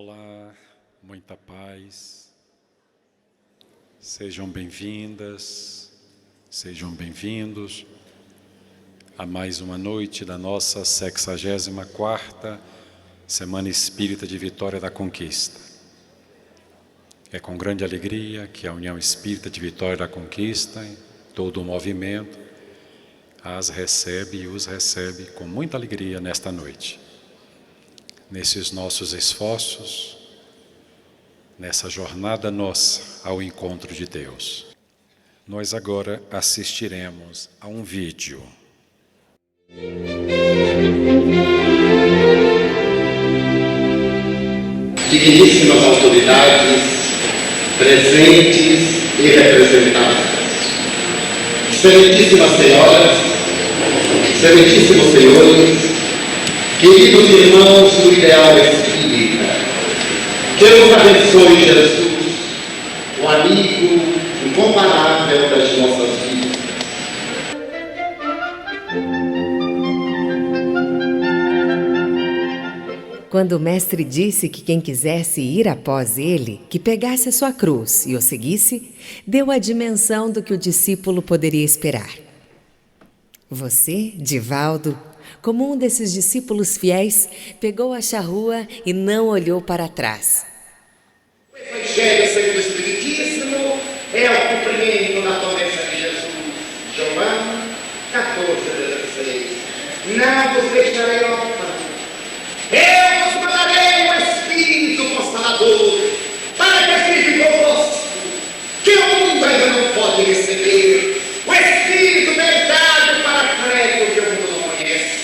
Olá, muita paz, sejam bem-vindas, sejam bem-vindos a mais uma noite da nossa 64ª Semana Espírita de Vitória da Conquista. É com grande alegria que a União Espírita de Vitória da Conquista, todo o movimento, as recebe e os recebe com muita alegria nesta noite. Nesses nossos esforços, nessa jornada nossa ao encontro de Deus. Nós agora assistiremos a um vídeo. Digníssimas autoridades presentes e representadas, excelentíssimas senhoras, excelentíssimos senhores, queridos irmãos do ideal espírita, que nos abençoe Jesus, o amigo incomparável das nossas vidas. Quando o mestre disse que quem quisesse ir após ele, que pegasse a sua cruz e o seguisse, deu a dimensão do que o discípulo poderia esperar. Você, Divaldo, como um desses discípulos fiéis, pegou a charrua e não olhou para trás. O Evangelho segundo o Espiritismo é o cumprimento da promessa de Jesus. João 14:16. Não vos deixarei órfãos. Eu vos mandarei o Espírito Consolador, para que fique convosco, que o mundo ainda não pode receber. O Espírito verdade para crédito que o mundo não conhece.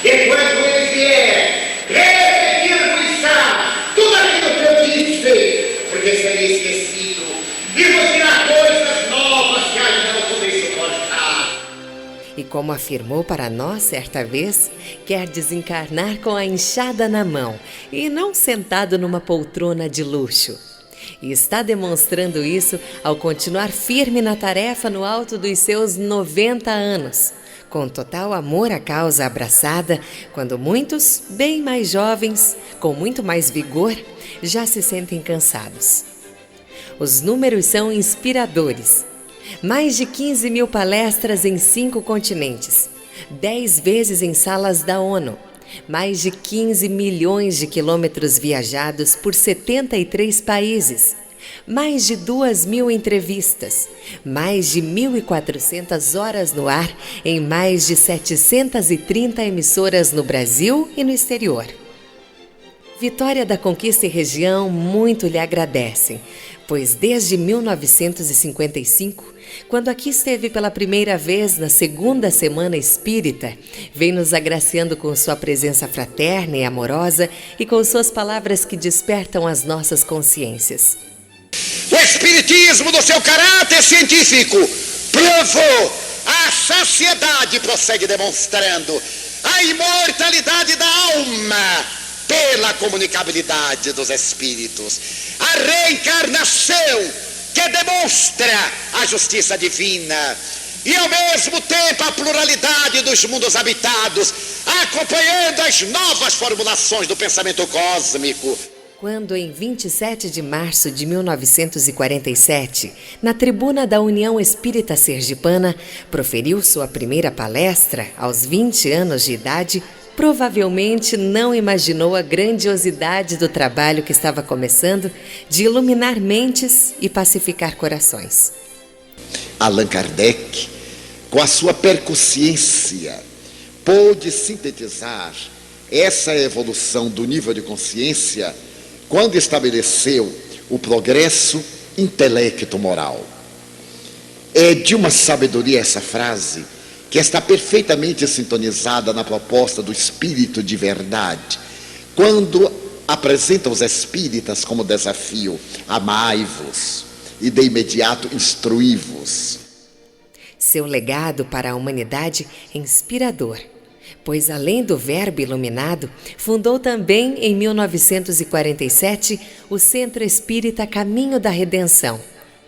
E quando ele vier, repetir-vos-á tudo aquilo que eu disse, porque seria esquecido, e vos dirá coisas novas que ainda não podeis suportar. E como afirmou para nós certa vez, quer desencarnar com a enxada na mão e não sentado numa poltrona de luxo. E está demonstrando isso ao continuar firme na tarefa no alto dos seus 90 anos, com total amor à causa abraçada, quando muitos, bem mais jovens, com muito mais vigor, já se sentem cansados. Os números são inspiradores. Mais de 15 mil palestras em 5 continentes, 10 vezes em salas da ONU, mais de 15 milhões de quilômetros viajados por 73 países, mais de 2.000 entrevistas, mais de 1.400 horas no ar em mais de 730 emissoras no Brasil e no exterior. Vitória da Conquista e região muito lhe agradecem, pois desde 1955, quando aqui esteve pela primeira vez na segunda Semana Espírita, vem nos agraciando com sua presença fraterna e amorosa e com suas palavras que despertam as nossas consciências. O Espiritismo, do seu caráter científico, provou a saciedade, prossegue demonstrando a imortalidade da alma pela comunicabilidade dos espíritos, a reencarnação que demonstra a justiça divina e ao mesmo tempo a pluralidade dos mundos habitados, acompanhando as novas formulações do pensamento cósmico. Quando, em 27 de março de 1947, na tribuna da União Espírita Sergipana, proferiu sua primeira palestra, aos 20 anos de idade, provavelmente não imaginou a grandiosidade do trabalho que estava começando de iluminar mentes e pacificar corações. Allan Kardec, com a sua percussiência, pôde sintetizar essa evolução do nível de consciência quando estabeleceu o progresso intelecto-moral. É de uma sabedoria essa frase, que está perfeitamente sintonizada na proposta do Espírito de verdade, quando apresenta os espíritas como desafio: amai-vos e de imediato instruí-vos. Seu legado para a humanidade é inspirador, pois além do Verbo iluminado, fundou também em 1947 o Centro Espírita Caminho da Redenção,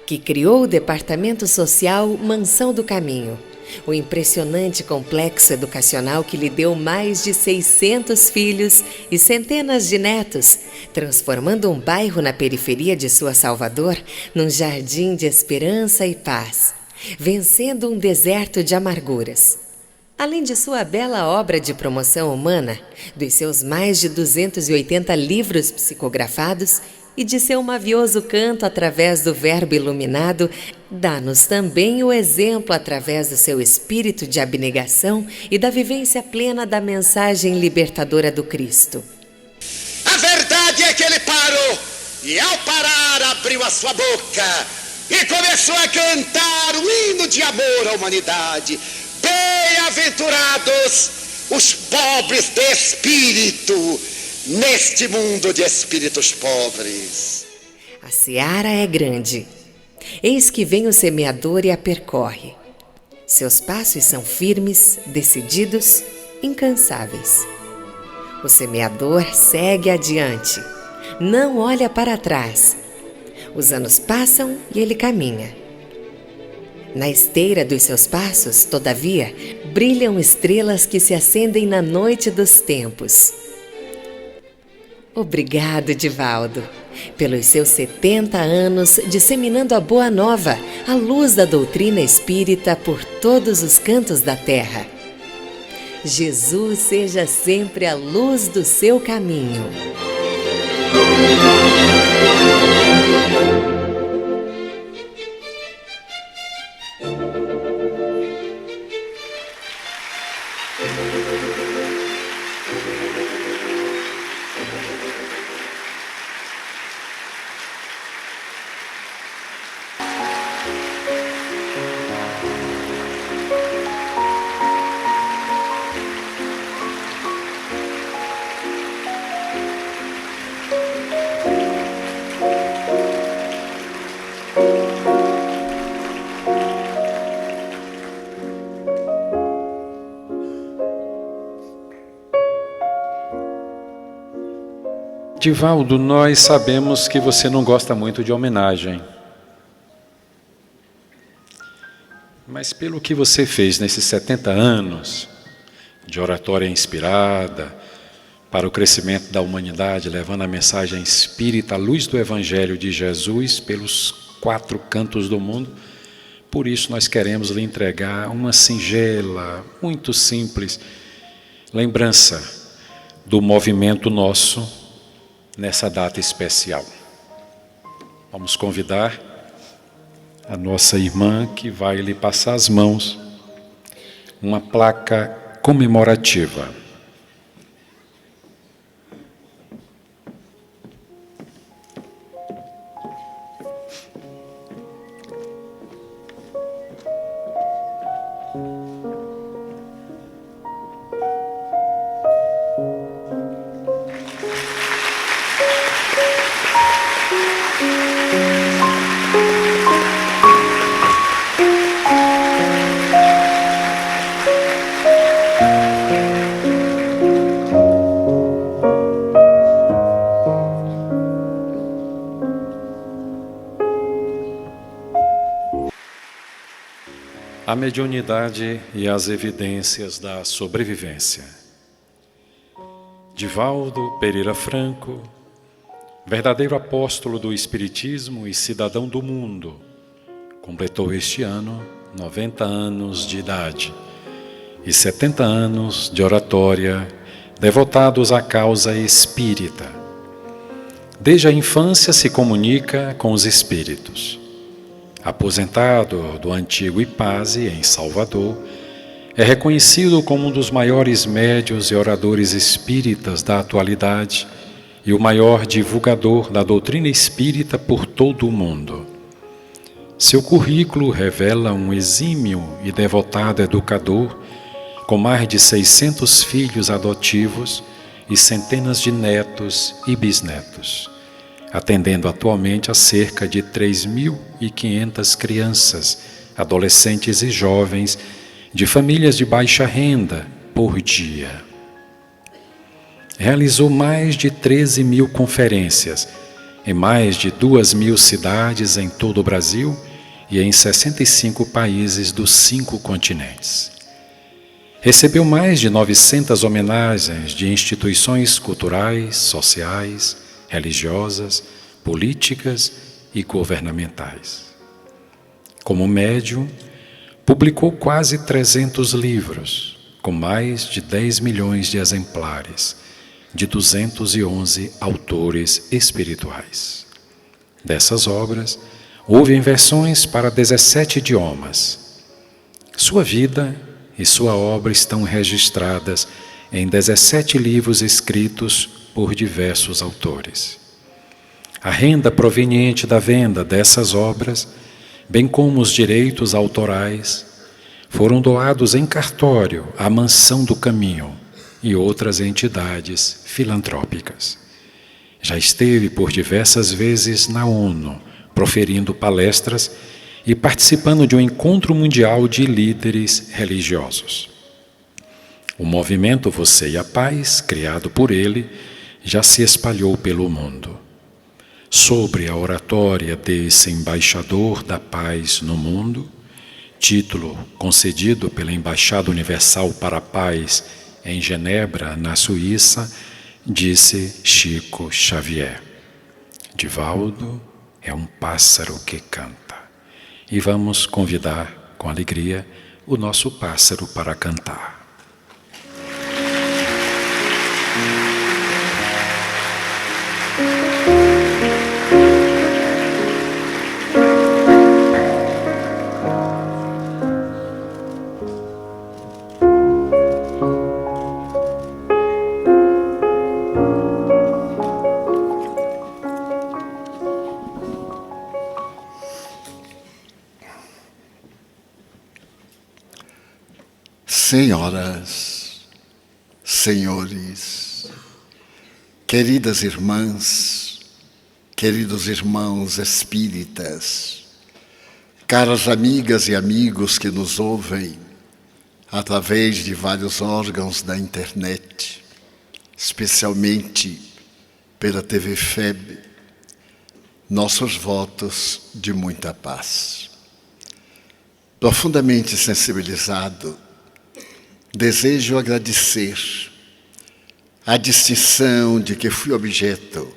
que criou o Departamento Social Mansão do Caminho, o impressionante complexo educacional que lhe deu mais de 600 filhos e centenas de netos, transformando um bairro na periferia de sua Salvador num jardim de esperança e paz, vencendo um deserto de amarguras. Além de sua bela obra de promoção humana, dos seus mais de 280 livros psicografados e de seu mavioso canto através do verbo iluminado, dá-nos também o exemplo através do seu espírito de abnegação e da vivência plena da mensagem libertadora do Cristo. A verdade é que ele parou e, ao parar, abriu a sua boca e começou a cantar o hino de amor à humanidade. Bem-aventurados os pobres de espírito, neste mundo de espíritos pobres. A seara é grande. Eis que vem o semeador e a percorre. Seus passos são firmes, decididos, incansáveis. O semeador segue adiante. Não olha para trás. Os anos passam e ele caminha. Na esteira dos seus passos, todavia, brilham estrelas que se acendem na noite dos tempos. Obrigado, Divaldo, pelos seus 70 anos disseminando a boa nova, a luz da doutrina espírita por todos os cantos da terra. Jesus seja sempre a luz do seu caminho. Divaldo, nós sabemos que você não gosta muito de homenagem. Mas pelo que você fez nesses 70 anos de oratória inspirada para o crescimento da humanidade, levando a mensagem espírita, a luz do Evangelho de Jesus pelos 4 cantos do mundo, por isso nós queremos lhe entregar uma singela, muito simples, lembrança do movimento nosso nessa data especial. Vamos convidar a nossa irmã que vai lhe passar as mãos uma placa comemorativa. A mediunidade e as evidências da sobrevivência. Divaldo Pereira Franco, verdadeiro apóstolo do Espiritismo e cidadão do mundo, completou este ano 90 anos de idade e 70 anos de oratória devotados à causa espírita. Desde a infância se comunica com os espíritos. Aposentado do antigo IPASE, em Salvador, é reconhecido como um dos maiores médiuns e oradores espíritas da atualidade e o maior divulgador da doutrina espírita por todo o mundo. Seu currículo revela um exímio e devotado educador, com mais de 600 filhos adotivos e centenas de netos e bisnetos, atendendo atualmente a cerca de 3.500 crianças, adolescentes e jovens de famílias de baixa renda por dia. Realizou mais de 13.000 conferências em mais de 2.000 cidades em todo o Brasil e em 65 países dos 5 continentes. Recebeu mais de 900 homenagens de instituições culturais, sociais, religiosas, políticas e governamentais. Como médium, publicou quase 300 livros, com mais de 10 milhões de exemplares, de 211 autores espirituais. Dessas obras, houve versões para 17 idiomas. Sua vida e sua obra estão registradas em 17 livros escritos por diversos autores. A renda proveniente da venda dessas obras, bem como os direitos autorais, foram doados em cartório à Mansão do Caminho e outras entidades filantrópicas. Já esteve por diversas vezes na ONU, proferindo palestras e participando de um encontro mundial de líderes religiosos. O movimento Você e a Paz, criado por ele, já se espalhou pelo mundo. Sobre a oratória desse embaixador da paz no mundo, título concedido pela Embaixada Universal para a Paz em Genebra, na Suíça, disse Chico Xavier: Divaldo é um pássaro que canta. E vamos convidar com alegria o nosso pássaro para cantar. Senhoras, senhores, queridas irmãs, queridos irmãos espíritas, caras amigas e amigos que nos ouvem através de vários órgãos da internet, especialmente pela TV FEB, nossos votos de muita paz. Profundamente sensibilizado, desejo agradecer a distinção de que fui objeto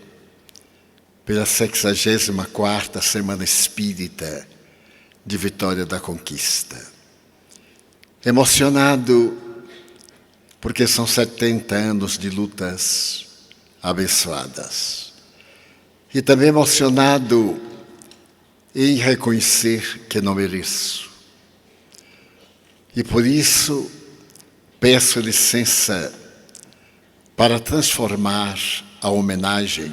pela 64ª Semana Espírita de Vitória da Conquista. Emocionado porque são 70 anos de lutas abençoadas. E também emocionado em reconhecer que não mereço. E por isso peço licença para transformar a homenagem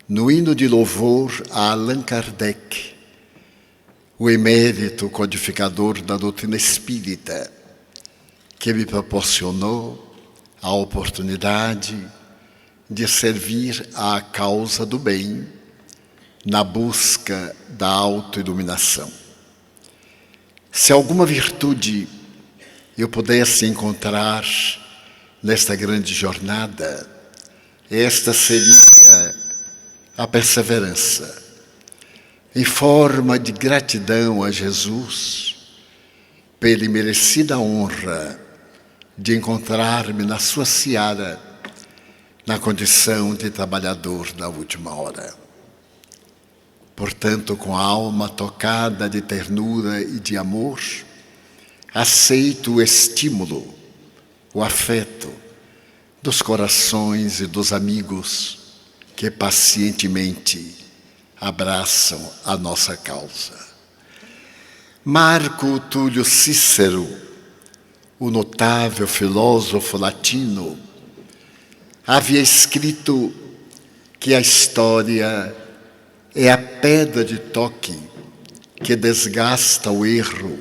no hino de louvor a Allan Kardec, o emérito codificador da doutrina espírita, que me proporcionou a oportunidade de servir à causa do bem na busca da autoiluminação. Se alguma virtude eu pudesse encontrar nesta grande jornada, esta seria a perseverança, em forma de gratidão a Jesus pela merecida honra de encontrar-me na sua seara, na condição de trabalhador da última hora. Portanto, com a alma tocada de ternura e de amor, aceito o estímulo, o afeto dos corações e dos amigos que pacientemente abraçam a nossa causa. Marco Túlio Cícero, o notável filósofo latino, havia escrito que a história é a pedra de toque que desgasta o erro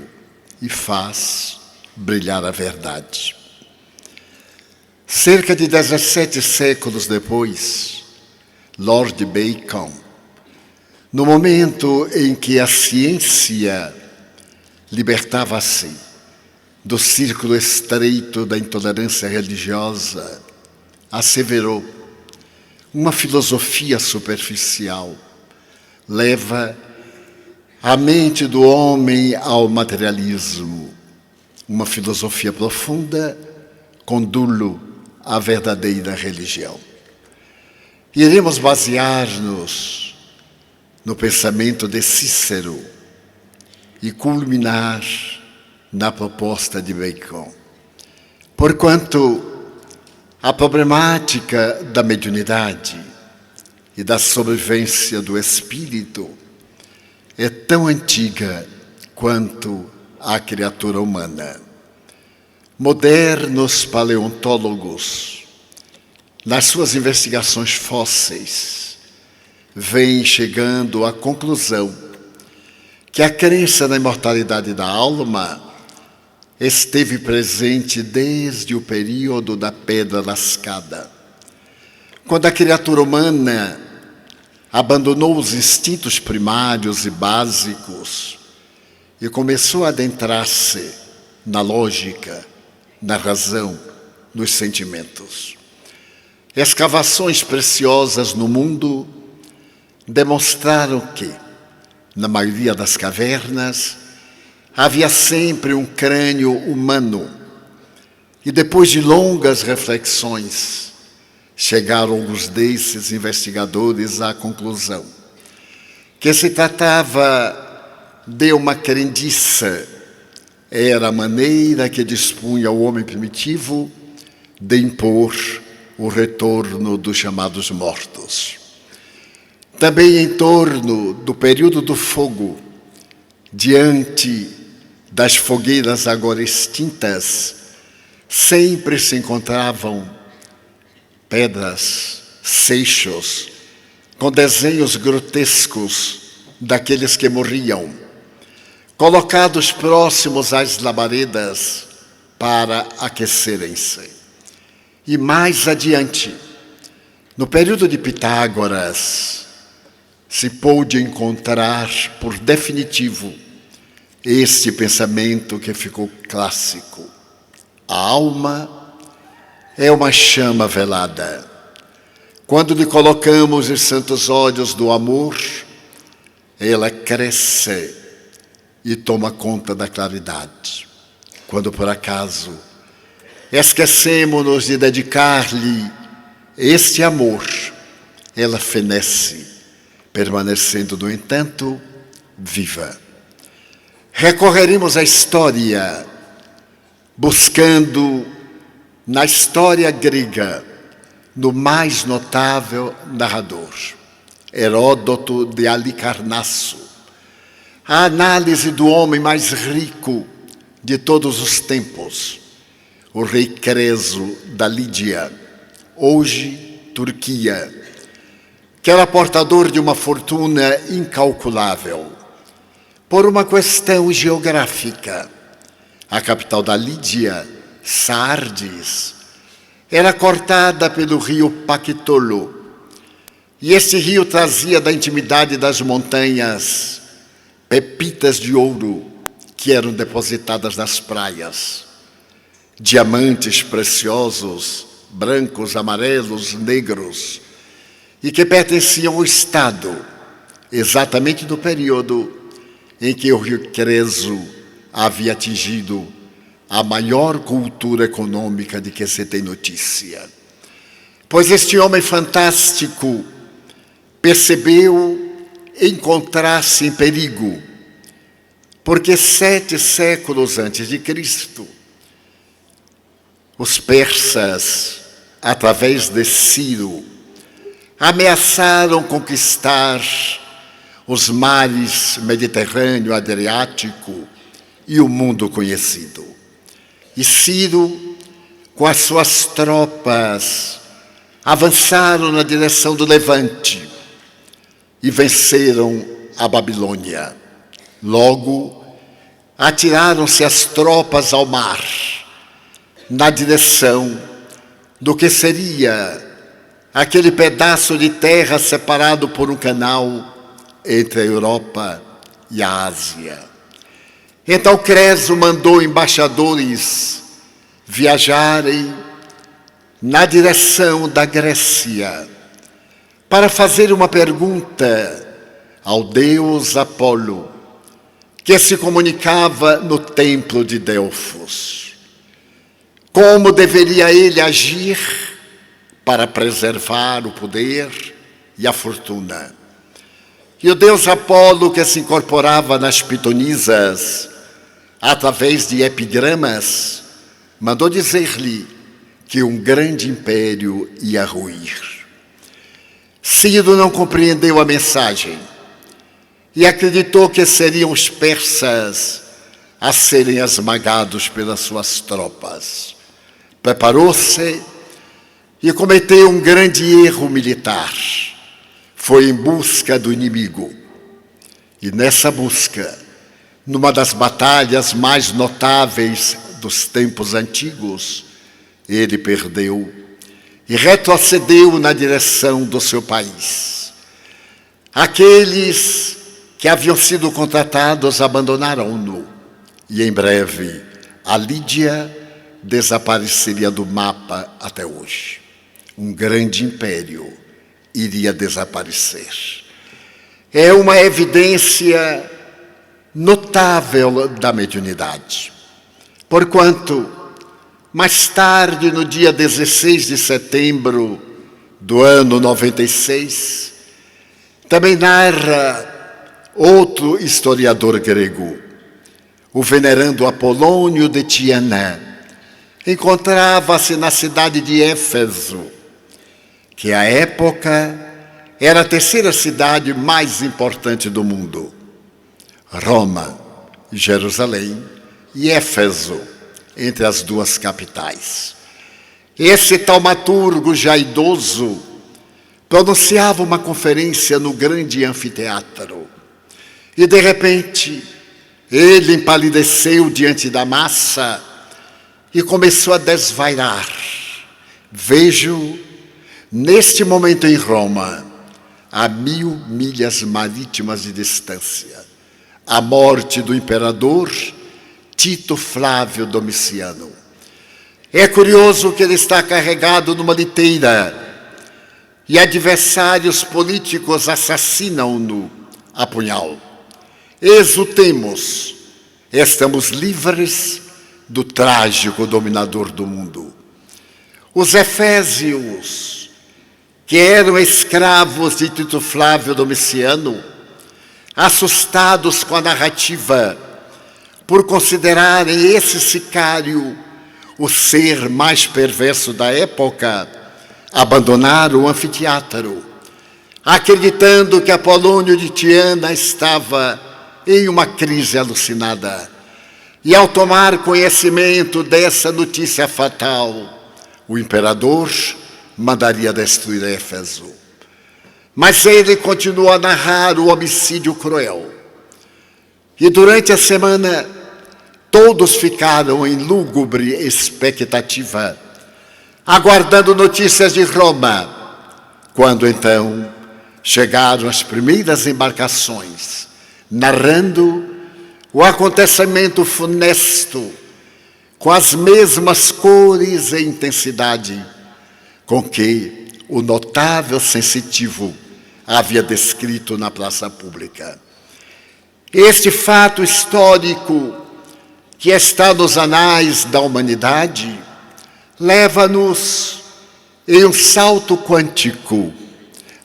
e faz brilhar a verdade. Cerca de 17 séculos depois, Lord Bacon, no momento em que a ciência libertava-se do círculo estreito da intolerância religiosa, asseverou: uma filosofia superficial leva a mente do homem ao materialismo, uma filosofia profunda, condulo à verdadeira religião. Iremos basear-nos no pensamento de Cícero e culminar na proposta de Bacon. Porquanto a problemática da mediunidade e da sobrevivência do espírito é tão antiga quanto a criatura humana. Modernos paleontólogos, nas suas investigações fósseis, vêm chegando à conclusão que a crença na imortalidade da alma esteve presente desde o período da pedra lascada. Quando a criatura humana abandonou os instintos primários e básicos e começou a adentrar-se na lógica, na razão, nos sentimentos. Escavações preciosas no mundo demonstraram que, na maioria das cavernas, havia sempre um crânio humano. E depois de longas reflexões, chegaram alguns desses investigadores à conclusão que se tratava de uma crendiça. Era a maneira que dispunha o homem primitivo de impor o retorno dos chamados mortos. Também em torno do período do fogo, diante das fogueiras agora extintas, sempre se encontravam pedras, seixos, com desenhos grotescos daqueles que morriam, colocados próximos às labaredas para aquecerem-se. E mais adiante, no período de Pitágoras, se pôde encontrar por definitivo este pensamento que ficou clássico. A alma é uma chama velada. Quando lhe colocamos os santos olhos do amor, ela cresce e toma conta da claridade. Quando por acaso esquecemos-nos de dedicar-lhe este amor, ela fenece, permanecendo, no entanto, viva. Recorreremos à história, buscando na história grega, no mais notável narrador, Heródoto de Alicarnasso, a análise do homem mais rico de todos os tempos, o rei Creso da Lídia, hoje Turquia, que era portador de uma fortuna incalculável. Por uma questão geográfica, a capital da Lídia, Sardes, era cortada pelo rio Paquitolo, e este rio trazia da intimidade das montanhas pepitas de ouro que eram depositadas nas praias, diamantes preciosos, brancos, amarelos, negros, e que pertenciam ao Estado, exatamente no período em que o rio Creso havia atingido a maior cultura econômica de que se tem notícia. Pois este homem fantástico percebeu encontrar-se em perigo, porque 7 séculos antes de Cristo, os persas, através de Ciro, ameaçaram conquistar os mares Mediterrâneo, Adriático e o mundo conhecido. E Ciro, com as suas tropas, avançaram na direção do Levante e venceram a Babilônia. Logo, atiraram-se as tropas ao mar, na direção do que seria aquele pedaço de terra separado por um canal entre a Europa e a Ásia. Então Creso mandou embaixadores viajarem na direção da Grécia para fazer uma pergunta ao deus Apolo, que se comunicava no templo de Delfos. Como deveria ele agir para preservar o poder e a fortuna? E o deus Apolo, que se incorporava nas pitonisas através de epigramas, mandou dizer-lhe que um grande império ia ruir. Ciro não compreendeu a mensagem e acreditou que seriam os persas a serem esmagados pelas suas tropas. Preparou-se e cometeu um grande erro militar. Foi em busca do inimigo. E nessa busca, numa das batalhas mais notáveis dos tempos antigos, ele perdeu e retrocedeu na direção do seu país. Aqueles que haviam sido contratados abandonaram-no e em breve a Lídia desapareceria do mapa até hoje. Um grande império iria desaparecer. É uma evidência notável da mediunidade. Porquanto, mais tarde, no dia 16 de setembro do ano 96, também narra outro historiador grego, o venerando Apolônio de Tiana. Encontrava-se na cidade de Éfeso, que à época era a terceira cidade mais importante do mundo. Roma, Jerusalém e Éfeso, entre as duas capitais. Esse taumaturgo já idoso pronunciava uma conferência no grande anfiteatro. E de repente, ele empalideceu diante da massa e começou a desvairar. Vejo, neste momento em Roma, a 1000 milhas marítimas de distância, a morte do imperador Tito Flávio Domiciano. É curioso que ele está carregado numa liteira e adversários políticos assassinam-no a punhal. Exultemos, estamos livres do trágico dominador do mundo. Os efésios, que eram escravos de Tito Flávio Domiciano, assustados com a narrativa, por considerarem esse sicário o ser mais perverso da época, abandonaram o anfiteatro, acreditando que Apolônio de Tiana estava em uma crise alucinada. E ao tomar conhecimento dessa notícia fatal, o imperador mandaria destruir Éfeso. Mas ele continuou a narrar o homicídio cruel. E durante a semana, todos ficaram em lúgubre expectativa, aguardando notícias de Roma, quando então chegaram as primeiras embarcações, narrando o acontecimento funesto, com as mesmas cores e intensidade com que o notável sensitivo havia descrito na praça pública. Este fato histórico, que está nos anais da humanidade, leva-nos em um salto quântico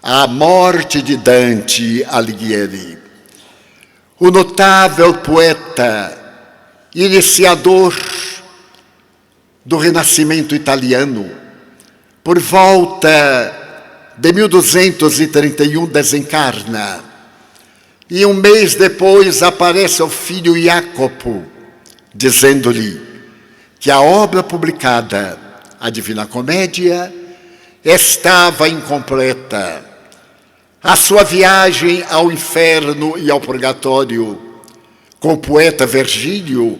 à morte de Dante Alighieri, o notável poeta, iniciador do Renascimento italiano. Por volta de 1231 desencarna, e um mês depois aparece o filho Jacopo, dizendo-lhe que a obra publicada, a Divina Comédia, estava incompleta. A sua viagem ao inferno e ao purgatório com o poeta Virgílio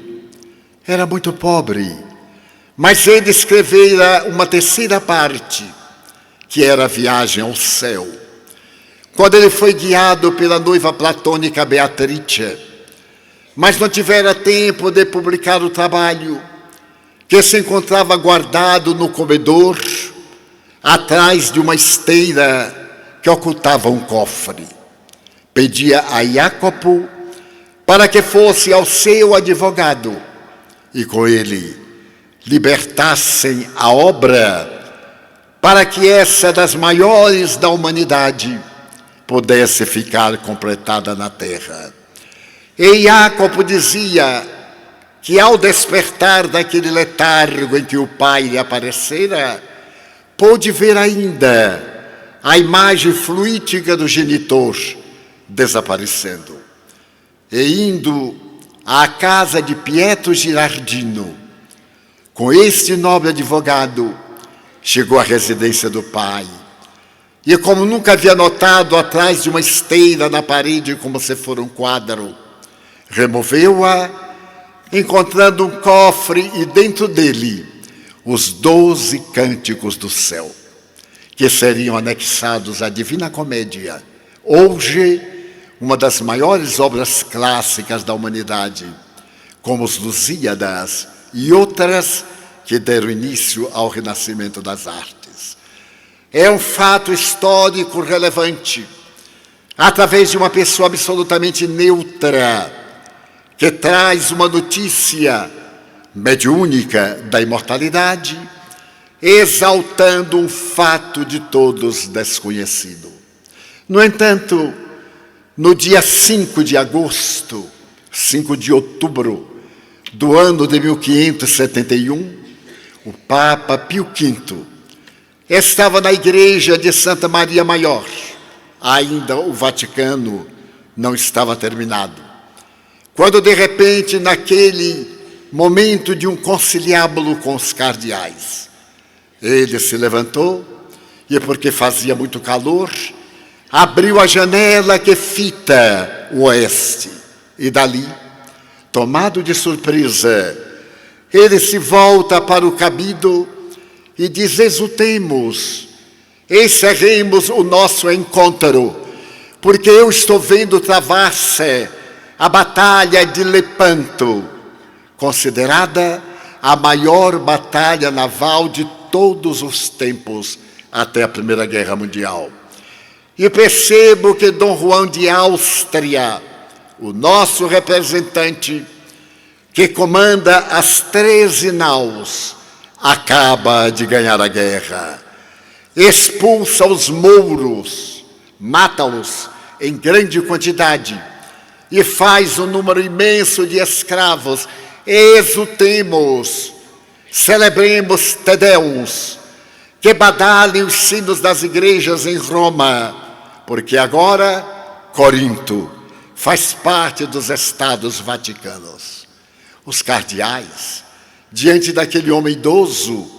era muito pobre, mas ele escrevera uma terceira parte, que era a viagem ao céu. Quando ele foi guiado pela noiva platônica Beatrice, mas não tivera tempo de publicar o trabalho, que se encontrava guardado no comedor, atrás de uma esteira que ocultava um cofre. Pedia a Jacopo para que fosse ao seu advogado e com ele libertassem a obra, para que essa das maiores da humanidade pudesse ficar completada na terra. E Jacopo dizia que ao despertar daquele letargo em que o pai lhe aparecera, pôde ver ainda a imagem fluídica do genitor desaparecendo. E indo à casa de Pietro Girardino, com este nobre advogado, chegou à residência do pai. E como nunca havia notado atrás de uma esteira na parede como se for um quadro, removeu-a, encontrando um cofre e dentro dele os 12 cânticos do céu, que seriam anexados à Divina Comédia, hoje uma das maiores obras clássicas da humanidade, como os Lusíadas e outras que deram início ao renascimento das artes. É um fato histórico relevante, através de uma pessoa absolutamente neutra, que traz uma notícia mediúnica da imortalidade, exaltando um fato de todos desconhecido. No entanto, no dia 5 de agosto, 5 de outubro do ano de 1571, o Papa Pio V estava na igreja de Santa Maria Maior. Ainda o Vaticano não estava terminado. Quando, de repente, naquele momento de um conciliábulo com os cardeais, ele se levantou e, porque fazia muito calor, abriu a janela que fita o oeste. E dali, tomado de surpresa, ele se volta para o cabido e diz: exultemos, encerremos o nosso encontro, porque eu estou vendo travar-se a Batalha de Lepanto, considerada a maior batalha naval de todos os tempos até a Primeira Guerra Mundial. E percebo que Dom Juan de Áustria, o nosso representante, que comanda as 13 naus, acaba de ganhar a guerra. Expulsa os mouros, mata-os em grande quantidade e faz um número imenso de escravos. Exultemos, celebremos Te Deums, que badalem os sinos das igrejas em Roma, porque agora Corinto faz parte dos Estados Vaticanos. Os cardeais, diante daquele homem idoso,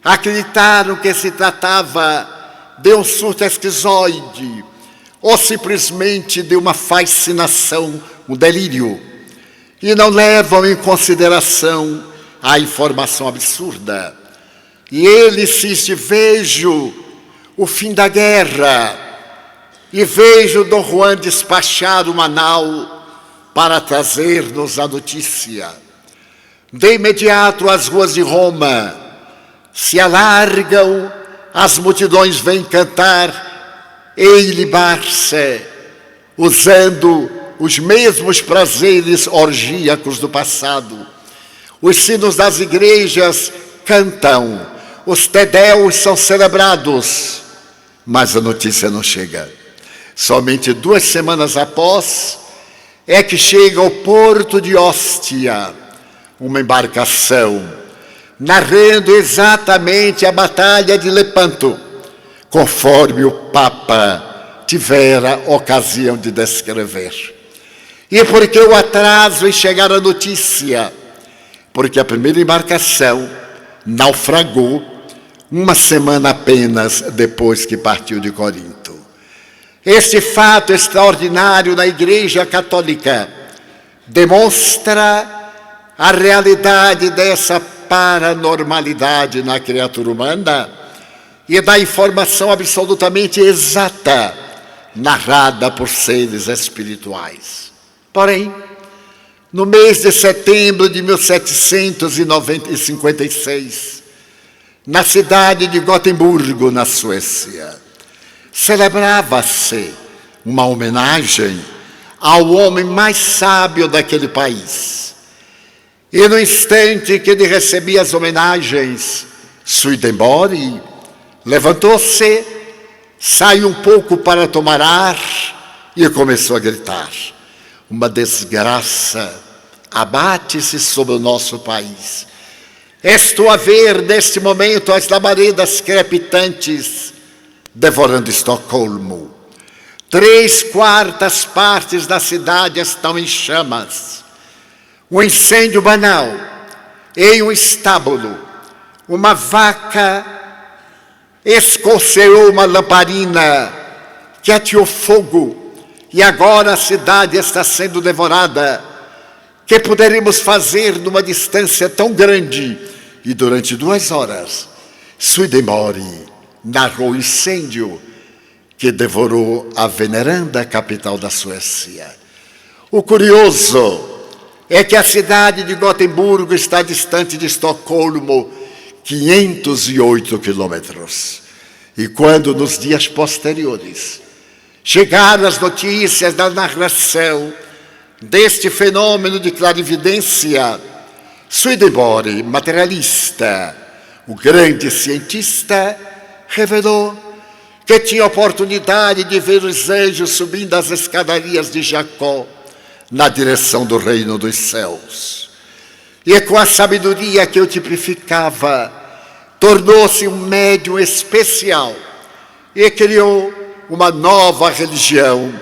acreditaram que se tratava de um surto esquizoide ou simplesmente de uma fascinação, um delírio, e não levam em consideração a informação absurda. E ele insiste: vejo o fim da guerra e vejo Dom Juan despachar uma nau para trazer-nos a notícia. De imediato as ruas de Roma se alargam, as multidões vêm cantar e ilibar-se, usando os mesmos prazeres orgíacos do passado. Os sinos das igrejas cantam, os Te Deus são celebrados, mas a notícia não chega. Somente 2 semanas após é que chega ao porto de Ostia uma embarcação narrando exatamente a Batalha de Lepanto, conforme o Papa tivera ocasião de descrever. E por que o atraso em chegar a notícia? Porque a primeira embarcação naufragou 1 semana apenas depois que partiu de Corinto. Este fato extraordinário na Igreja Católica demonstra a realidade dessa paranormalidade na criatura humana e da informação absolutamente exata narrada por seres espirituais. Porém, no mês de setembro de 1756, na cidade de Gotemburgo, na Suécia, celebrava-se uma homenagem ao homem mais sábio daquele país. E no instante que ele recebia as homenagens, Swedenborg levantou-se, saiu um pouco para tomar ar e começou a gritar: uma desgraça abate-se sobre o nosso país. Estou a ver neste momento as labaredas crepitantes devorando Estocolmo. 3/4 partes da cidade estão em chamas. Um incêndio banal em um estábulo. Uma vaca escoceou uma lamparina que ateou fogo e agora a cidade está sendo devorada. Que poderíamos fazer numa distância tão grande? E durante 2 horas, Swedenborg narrou o incêndio que devorou a veneranda capital da Suécia. O curioso é que a cidade de Gotemburgo está distante de Estocolmo 508 quilômetros. E quando nos dias posteriores chegaram as notícias da narração deste fenômeno de clarividência, Swedenborg, materialista, o grande cientista, revelou que tinha oportunidade de ver os anjos subindo as escadarias de Jacó na direção do reino dos céus. E com a sabedoria que o tipificava, tornou-se um médium especial e criou uma nova religião,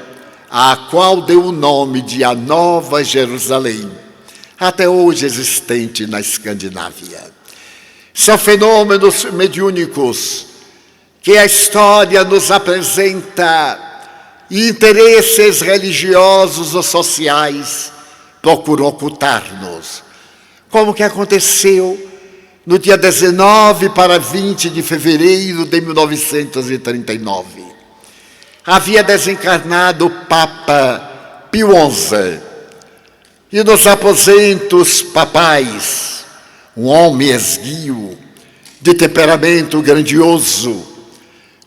a qual deu o nome de a Nova Jerusalém, até hoje existente na Escandinávia. São fenômenos mediúnicos que a história nos apresenta e interesses religiosos ou sociais procuram ocultar-nos, como que aconteceu no dia 19 para 20 de fevereiro de 1939. Havia desencarnado o Papa Pio XI, e nos aposentos papais, um homem esguio, de temperamento grandioso,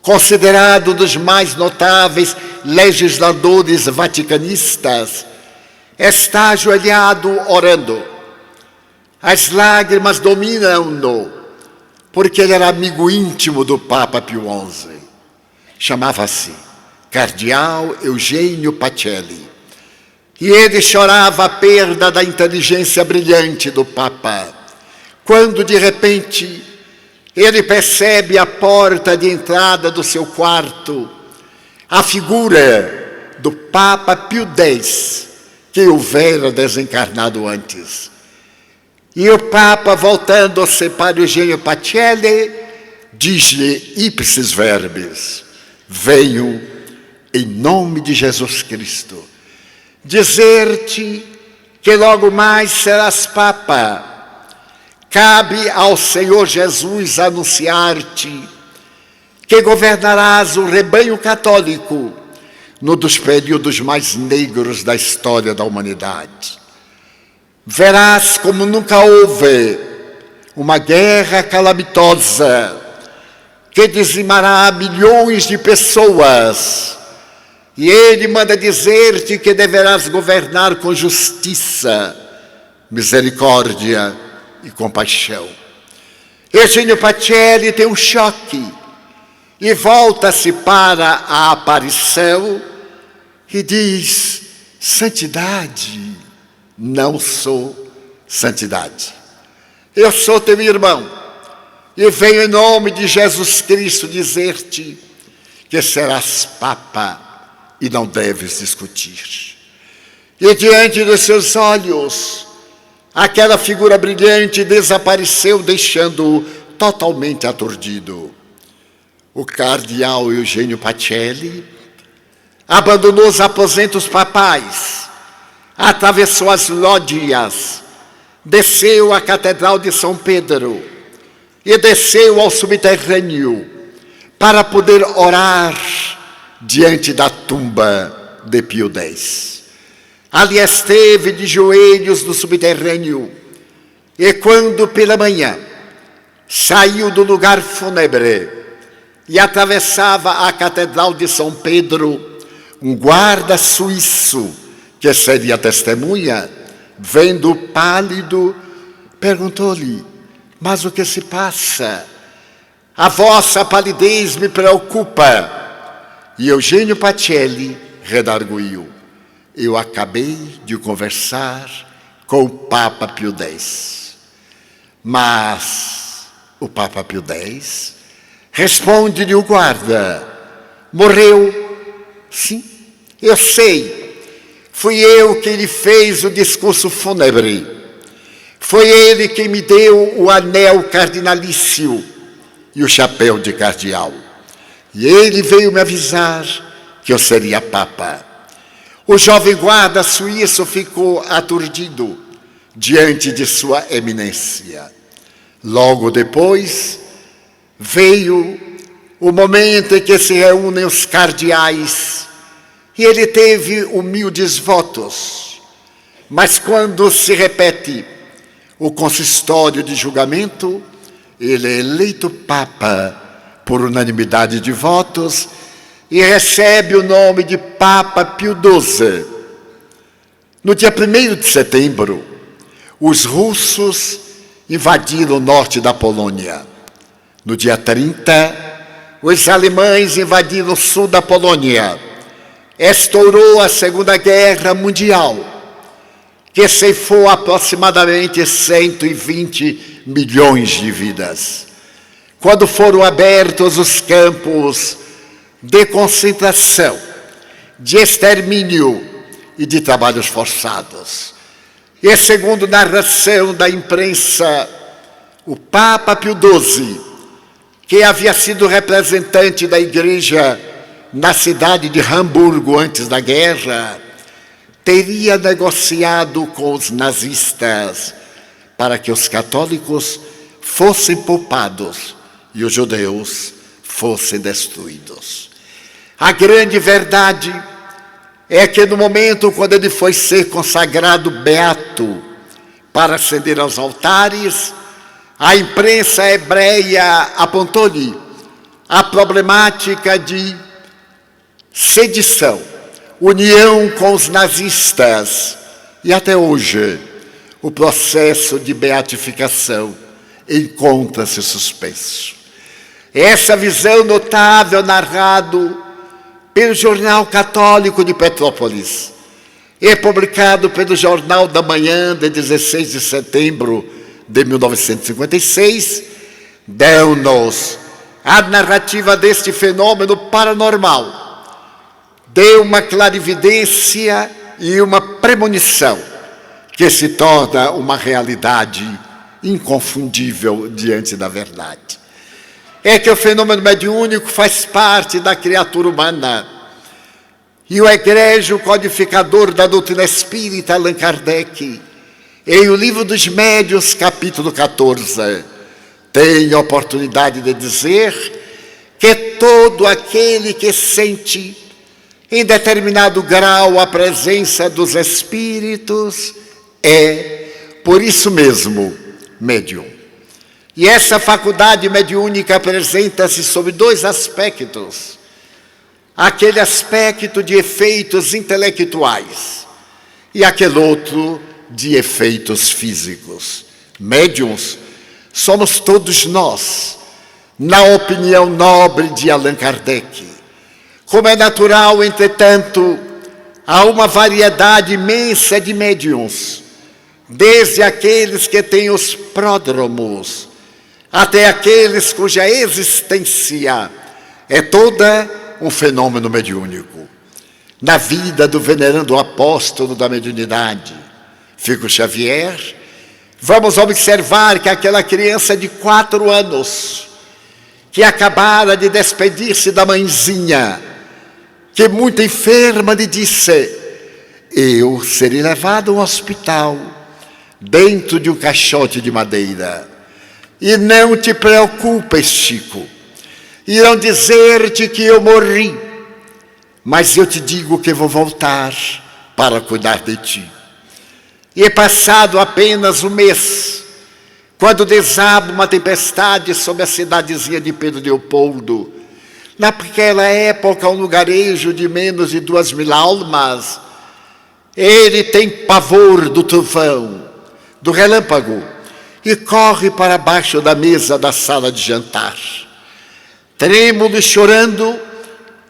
considerado dos mais notáveis legisladores vaticanistas, está ajoelhado orando. As lágrimas dominam-no, porque ele era amigo íntimo do Papa Pio XI. Chamava-se Cardeal Eugênio Pacelli. E ele chorava a perda da inteligência brilhante do Papa, quando de repente ele percebe à porta de entrada do seu quarto a figura do Papa Pio X, que houvera desencarnado antes. E o Papa, voltando-se para Eugênio Pacelli, diz-lhe ipsis verbis: venho em nome de Jesus Cristo dizer-te que logo mais serás Papa. Cabe ao Senhor Jesus anunciar-te que governarás o rebanho católico num dos períodos mais negros da história da humanidade. Verás como nunca houve uma guerra calamitosa que dizimará milhões de pessoas. E ele manda dizer-te que deverás governar com justiça, misericórdia e compaixão. Eugênio Pacelli tem um choque e volta-se para a aparição e diz: santidade, não sou santidade. Eu sou teu irmão e venho em nome de Jesus Cristo dizer-te que serás Papa e não deves discutir. E diante dos seus olhos, aquela figura brilhante desapareceu, deixando-o totalmente aturdido. O cardeal Eugênio Pacelli abandonou os aposentos papais, atravessou as lógias, desceu à Catedral de São Pedro e desceu ao subterrâneo para poder orar diante da tumba de Pio X. Ali esteve de joelhos no subterrâneo, e quando pela manhã saiu do lugar fúnebre e atravessava a Catedral de São Pedro, um guarda suíço que seria testemunha, vendo-o pálido, perguntou-lhe: mas o que se passa? A vossa palidez me preocupa. E Eugênio Pacelli redarguiu: eu acabei de conversar com o Papa Pio X. Mas o Papa Pio X responde-lhe o guarda: morreu? Sim, eu sei. Fui eu quem lhe fez o discurso fúnebre. Foi ele quem me deu o anel cardinalício e o chapéu de cardeal. E ele veio me avisar que eu seria papa. O jovem guarda suíço ficou aturdido diante de sua eminência. Logo depois, veio o momento em que se reúnem os cardeais e ele teve humildes votos. Mas quando se repete o consistório de julgamento, ele é eleito papa por unanimidade de votos e recebe o nome de Papa Pio XII. No dia 1º de setembro, os russos invadiram o norte da Polônia. No dia 30, os alemães invadiram o sul da Polônia. Estourou a Segunda Guerra Mundial, que ceifou aproximadamente 120 milhões de vidas. Quando foram abertos os campos de concentração, de extermínio e de trabalhos forçados. E segundo narração da imprensa, o Papa Pio XII, que havia sido representante da igreja na cidade de Hamburgo antes da guerra, teria negociado com os nazistas para que os católicos fossem poupados e os judeus fossem destruídos. A grande verdade é que no momento quando ele foi ser consagrado beato para ascender aos altares, a imprensa hebreia apontou-lhe a problemática de sedição, união com os nazistas, e até hoje o processo de beatificação encontra-se suspenso. Essa visão notável narrado pelo Jornal Católico de Petrópolis e publicado pelo Jornal da Manhã de 16 de setembro de 1956, deu-nos a narrativa deste fenômeno paranormal. Deu uma clarividência e uma premonição que se torna uma realidade inconfundível diante da verdade. É que o fenômeno mediúnico faz parte da criatura humana. E o egrégio codificador da doutrina espírita, Allan Kardec, em O Livro dos Médiuns, capítulo 14, tem a oportunidade de dizer que todo aquele que sente em determinado grau a presença dos espíritos é, por isso mesmo, médium. E essa faculdade mediúnica apresenta-se sob dois aspectos. Aquele aspecto de efeitos intelectuais e aquele outro de efeitos físicos. Médiuns somos todos nós, na opinião nobre de Allan Kardec. Como é natural, entretanto, há uma variedade imensa de médiuns, desde aqueles que têm os pródromos, até aqueles cuja existência é toda um fenômeno mediúnico. Na vida do venerando apóstolo da mediunidade, Chico Xavier, vamos observar que aquela criança de 4 anos, que acabara de despedir-se da mãezinha, que muito enferma lhe disse: eu serei levado ao hospital dentro de um caixote de madeira. E não te preocupes, Chico, irão dizer-te que eu morri, mas eu te digo que vou voltar para cuidar de ti. E é passado apenas um mês, quando desaba uma tempestade sobre a cidadezinha de Pedro Leopoldo, naquela época um lugarejo de menos de 2.000 almas, Ele tem pavor do trovão, do relâmpago, e corre para baixo da mesa da sala de jantar. Trêmulo e chorando,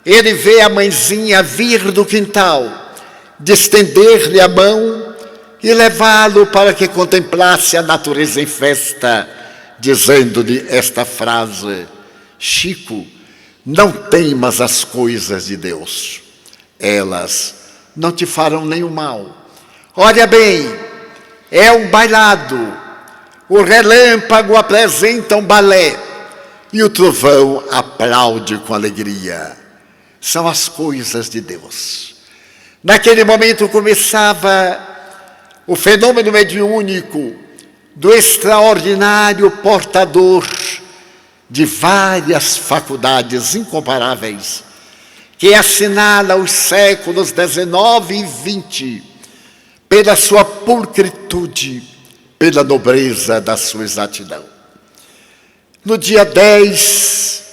ele vê a mãezinha vir do quintal, distender-lhe a mão e levá-lo para que contemplasse a natureza em festa, dizendo-lhe esta frase: Chico, não temas as coisas de Deus, elas não te farão nenhum mal. Olha bem, é um bailado, o relâmpago apresenta um balé e o trovão aplaude com alegria. São as coisas de Deus. Naquele momento começava o fenômeno mediúnico do extraordinário portador de várias faculdades incomparáveis, que assinala os séculos XIX e XX pela sua pulcritude, pela nobreza da sua exatidão. No dia 10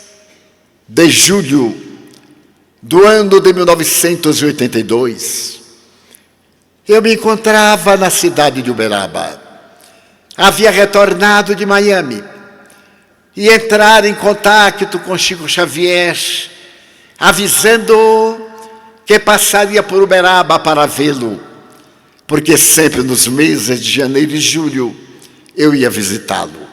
de julho do ano de 1982, eu me encontrava na cidade de Uberaba. Havia retornado de Miami e entrar em contato com Chico Xavier, avisando que passaria por Uberaba para vê-lo, porque sempre nos meses de janeiro e julho eu ia visitá-lo.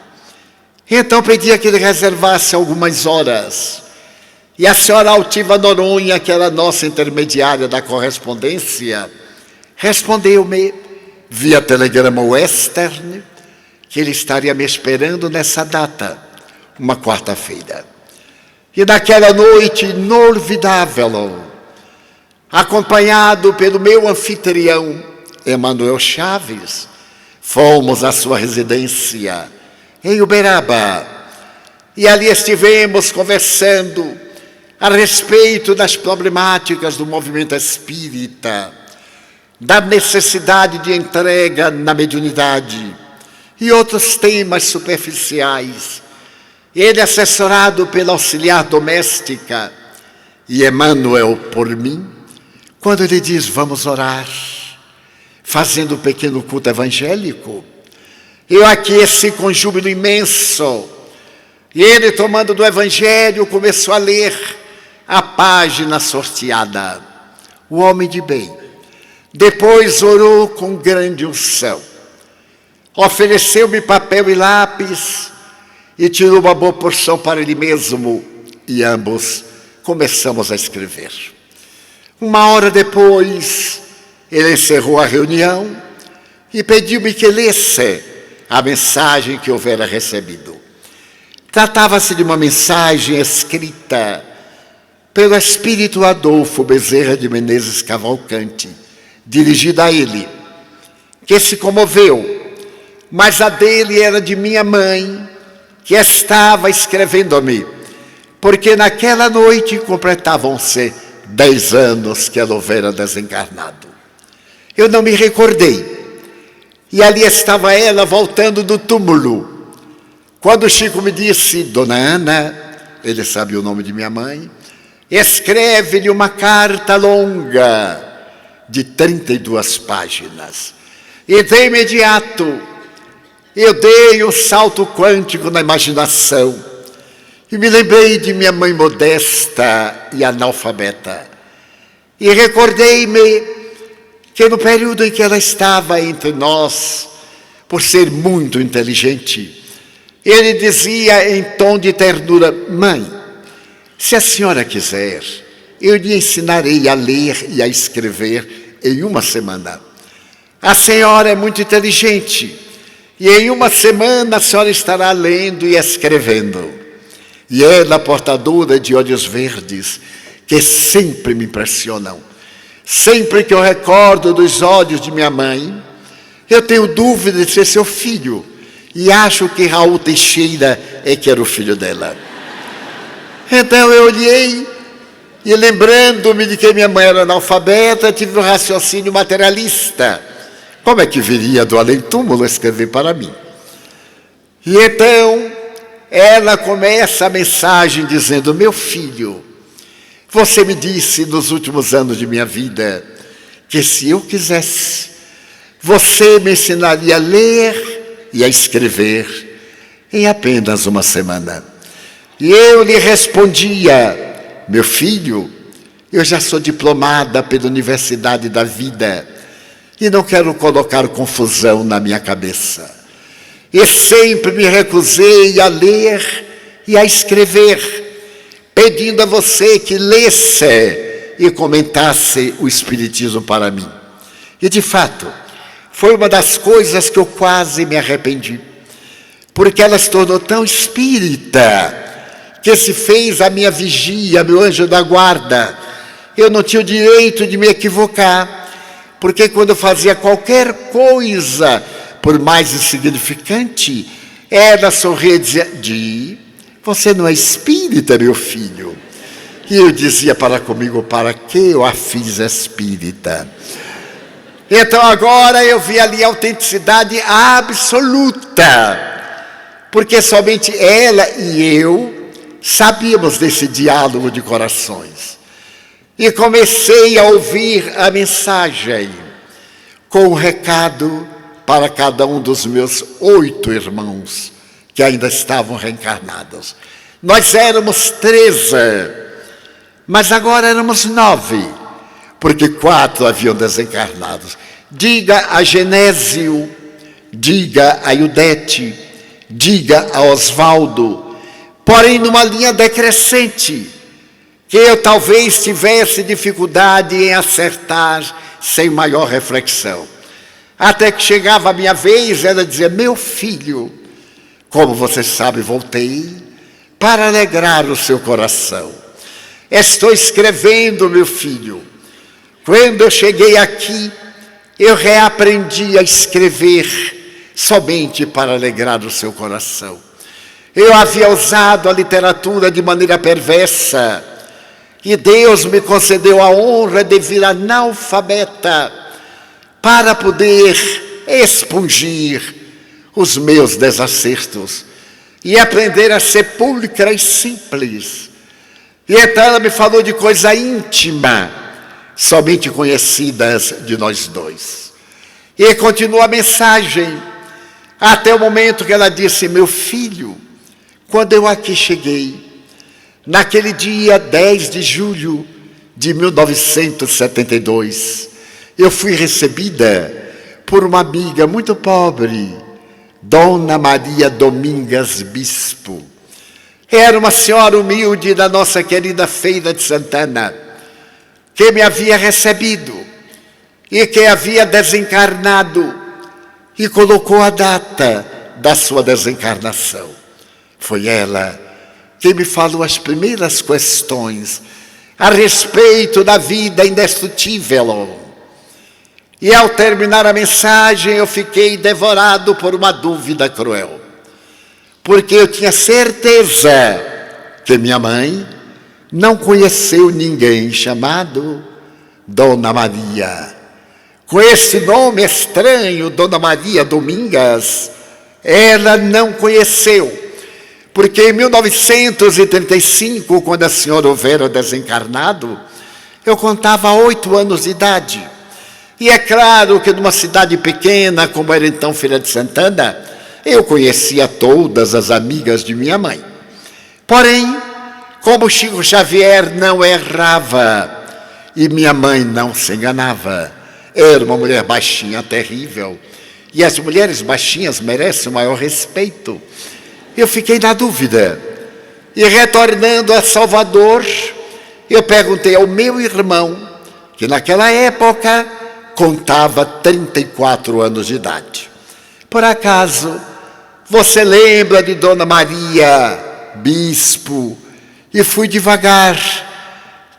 Então pedia que ele reservasse algumas horas. E a senhora Altiva Noronha, que era a nossa intermediária da correspondência, respondeu-me via telegrama Western que ele estaria me esperando nessa data, uma quarta-feira. E naquela noite inolvidável, acompanhado pelo meu anfitrião, Emanuel Chaves, fomos à sua residência em Uberaba. E ali estivemos conversando a respeito das problemáticas do movimento espírita, da necessidade de entrega na mediunidade e outros temas superficiais. Ele assessorado pela auxiliar doméstica e Emanuel por mim, quando ele diz: vamos orar, fazendo um pequeno culto evangélico. Eu aqueci com júbilo imenso, e ele, tomando do evangelho, começou a ler a página sorteada. O homem de bem. Depois orou com grande unção. Ofereceu-me papel e lápis e tirou uma boa porção para ele mesmo. E ambos começamos a escrever. Uma hora depois, ele encerrou a reunião e pediu-me que lesse a mensagem que houvera recebido. Tratava-se de uma mensagem escrita pelo espírito Adolfo Bezerra de Menezes Cavalcante, dirigida a ele, que se comoveu, mas a dele era de minha mãe, que estava escrevendo-me, porque naquela noite completavam-se 10 anos que ela houvera desencarnado. Eu não me recordei, e ali estava ela voltando do túmulo, quando Chico me disse: Dona Ana, ele sabe o nome de minha mãe, escreve-lhe uma carta longa, de 32 páginas. E de imediato, eu dei um salto quântico na imaginação e me lembrei de minha mãe modesta e analfabeta. E recordei-me que no período em que ela estava entre nós, por ser muito inteligente, ele dizia em tom de ternura: mãe, se a senhora quiser, eu lhe ensinarei a ler e a escrever em uma semana. A senhora é muito inteligente e em uma semana a senhora estará lendo e escrevendo. E ela, portadora de olhos verdes, que sempre me impressionam. Sempre que eu recordo dos olhos de minha mãe, eu tenho dúvida de ser seu filho e acho que Raul Teixeira é que era o filho dela. Então eu olhei e, lembrando-me de que minha mãe era analfabeta, tive um raciocínio materialista. Como é que viria do além-túmulo escrever para mim? E então ela começa a mensagem dizendo: meu filho, você me disse nos últimos anos de minha vida que se eu quisesse, você me ensinaria a ler e a escrever em apenas uma semana. E eu lhe respondia: meu filho, eu já sou diplomada pela Universidade da Vida e não quero colocar confusão na minha cabeça. E sempre me recusei a ler e a escrever, pedindo a você que lesse e comentasse o Espiritismo para mim. E de fato, foi uma das coisas que eu quase me arrependi, porque ela se tornou tão espírita, que se fez a minha vigia, meu anjo da guarda. Eu não tinha o direito de me equivocar, porque quando eu fazia qualquer coisa, por mais insignificante, ela sorria e dizia: você não é espírita, meu filho? E eu dizia para comigo: para que eu a fiz espírita? Então agora eu vi ali a autenticidade absoluta, porque somente ela e eu sabíamos desse diálogo de corações. E comecei a ouvir a mensagem com um recado para cada um dos meus 8 irmãos que ainda estavam reencarnados. Nós éramos 13, mas agora éramos 9, porque 4 haviam desencarnado. Diga a Genésio, diga a Ildete, diga a Osvaldo, porém numa linha decrescente, que eu talvez tivesse dificuldade em acertar sem maior reflexão. Até que chegava a minha vez, ela dizia: meu filho, como você sabe, voltei para alegrar o seu coração. Estou escrevendo, meu filho. Quando eu cheguei aqui, eu reaprendi a escrever somente para alegrar o seu coração. Eu havia usado a literatura de maneira perversa, e Deus me concedeu a honra de vir analfabeta para poder expungir os meus desacertos e aprender a ser pulcra e simples. E então ela me falou de coisa íntima, somente conhecidas de nós dois. E continua a mensagem, até o momento que ela disse: meu filho, quando eu aqui cheguei, naquele dia 10 de julho de 1972, eu fui recebida por uma amiga muito pobre, Dona Maria Domingas Bispo. Era uma senhora humilde da nossa querida Feira de Santana, que me havia recebido e que havia desencarnado e colocou a data da sua desencarnação. Foi ela que me falou as primeiras questões a respeito da vida indestrutível. E ao terminar a mensagem, eu fiquei devorado por uma dúvida cruel, porque eu tinha certeza que minha mãe não conheceu ninguém chamado Dona Maria. Com esse nome estranho, Dona Maria Domingas, ela não conheceu. Porque em 1935, quando a senhora houvera desencarnado, eu contava 8 anos de idade. E é claro que numa cidade pequena, como era então Feira de Santana, eu conhecia todas as amigas de minha mãe. Porém, como Chico Xavier não errava e minha mãe não se enganava, era uma mulher baixinha terrível, e as mulheres baixinhas merecem o maior respeito. Eu fiquei na dúvida, e retornando a Salvador, eu perguntei ao meu irmão, que naquela época contava 34 anos de idade: por acaso você lembra de Dona Maria Bispo? E fui devagar,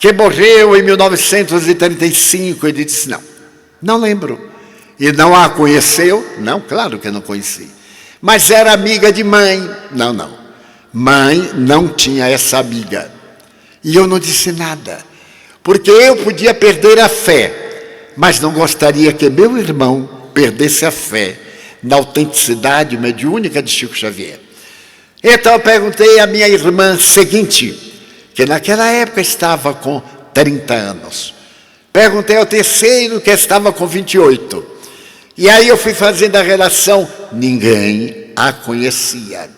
que morreu em 1935. Ele disse: não lembro. E não a conheceu? Não, claro que não conheci. Mas era amiga de mãe? Não. Mãe não tinha essa amiga. E eu não disse nada, porque eu podia perder a fé, mas não gostaria que meu irmão perdesse a fé na autenticidade mediúnica de Chico Xavier. Então eu perguntei à minha irmã seguinte, que naquela época estava com 30 anos. Perguntei ao terceiro, que estava com 28. E aí eu fui fazendo a relação, ninguém a conhecia.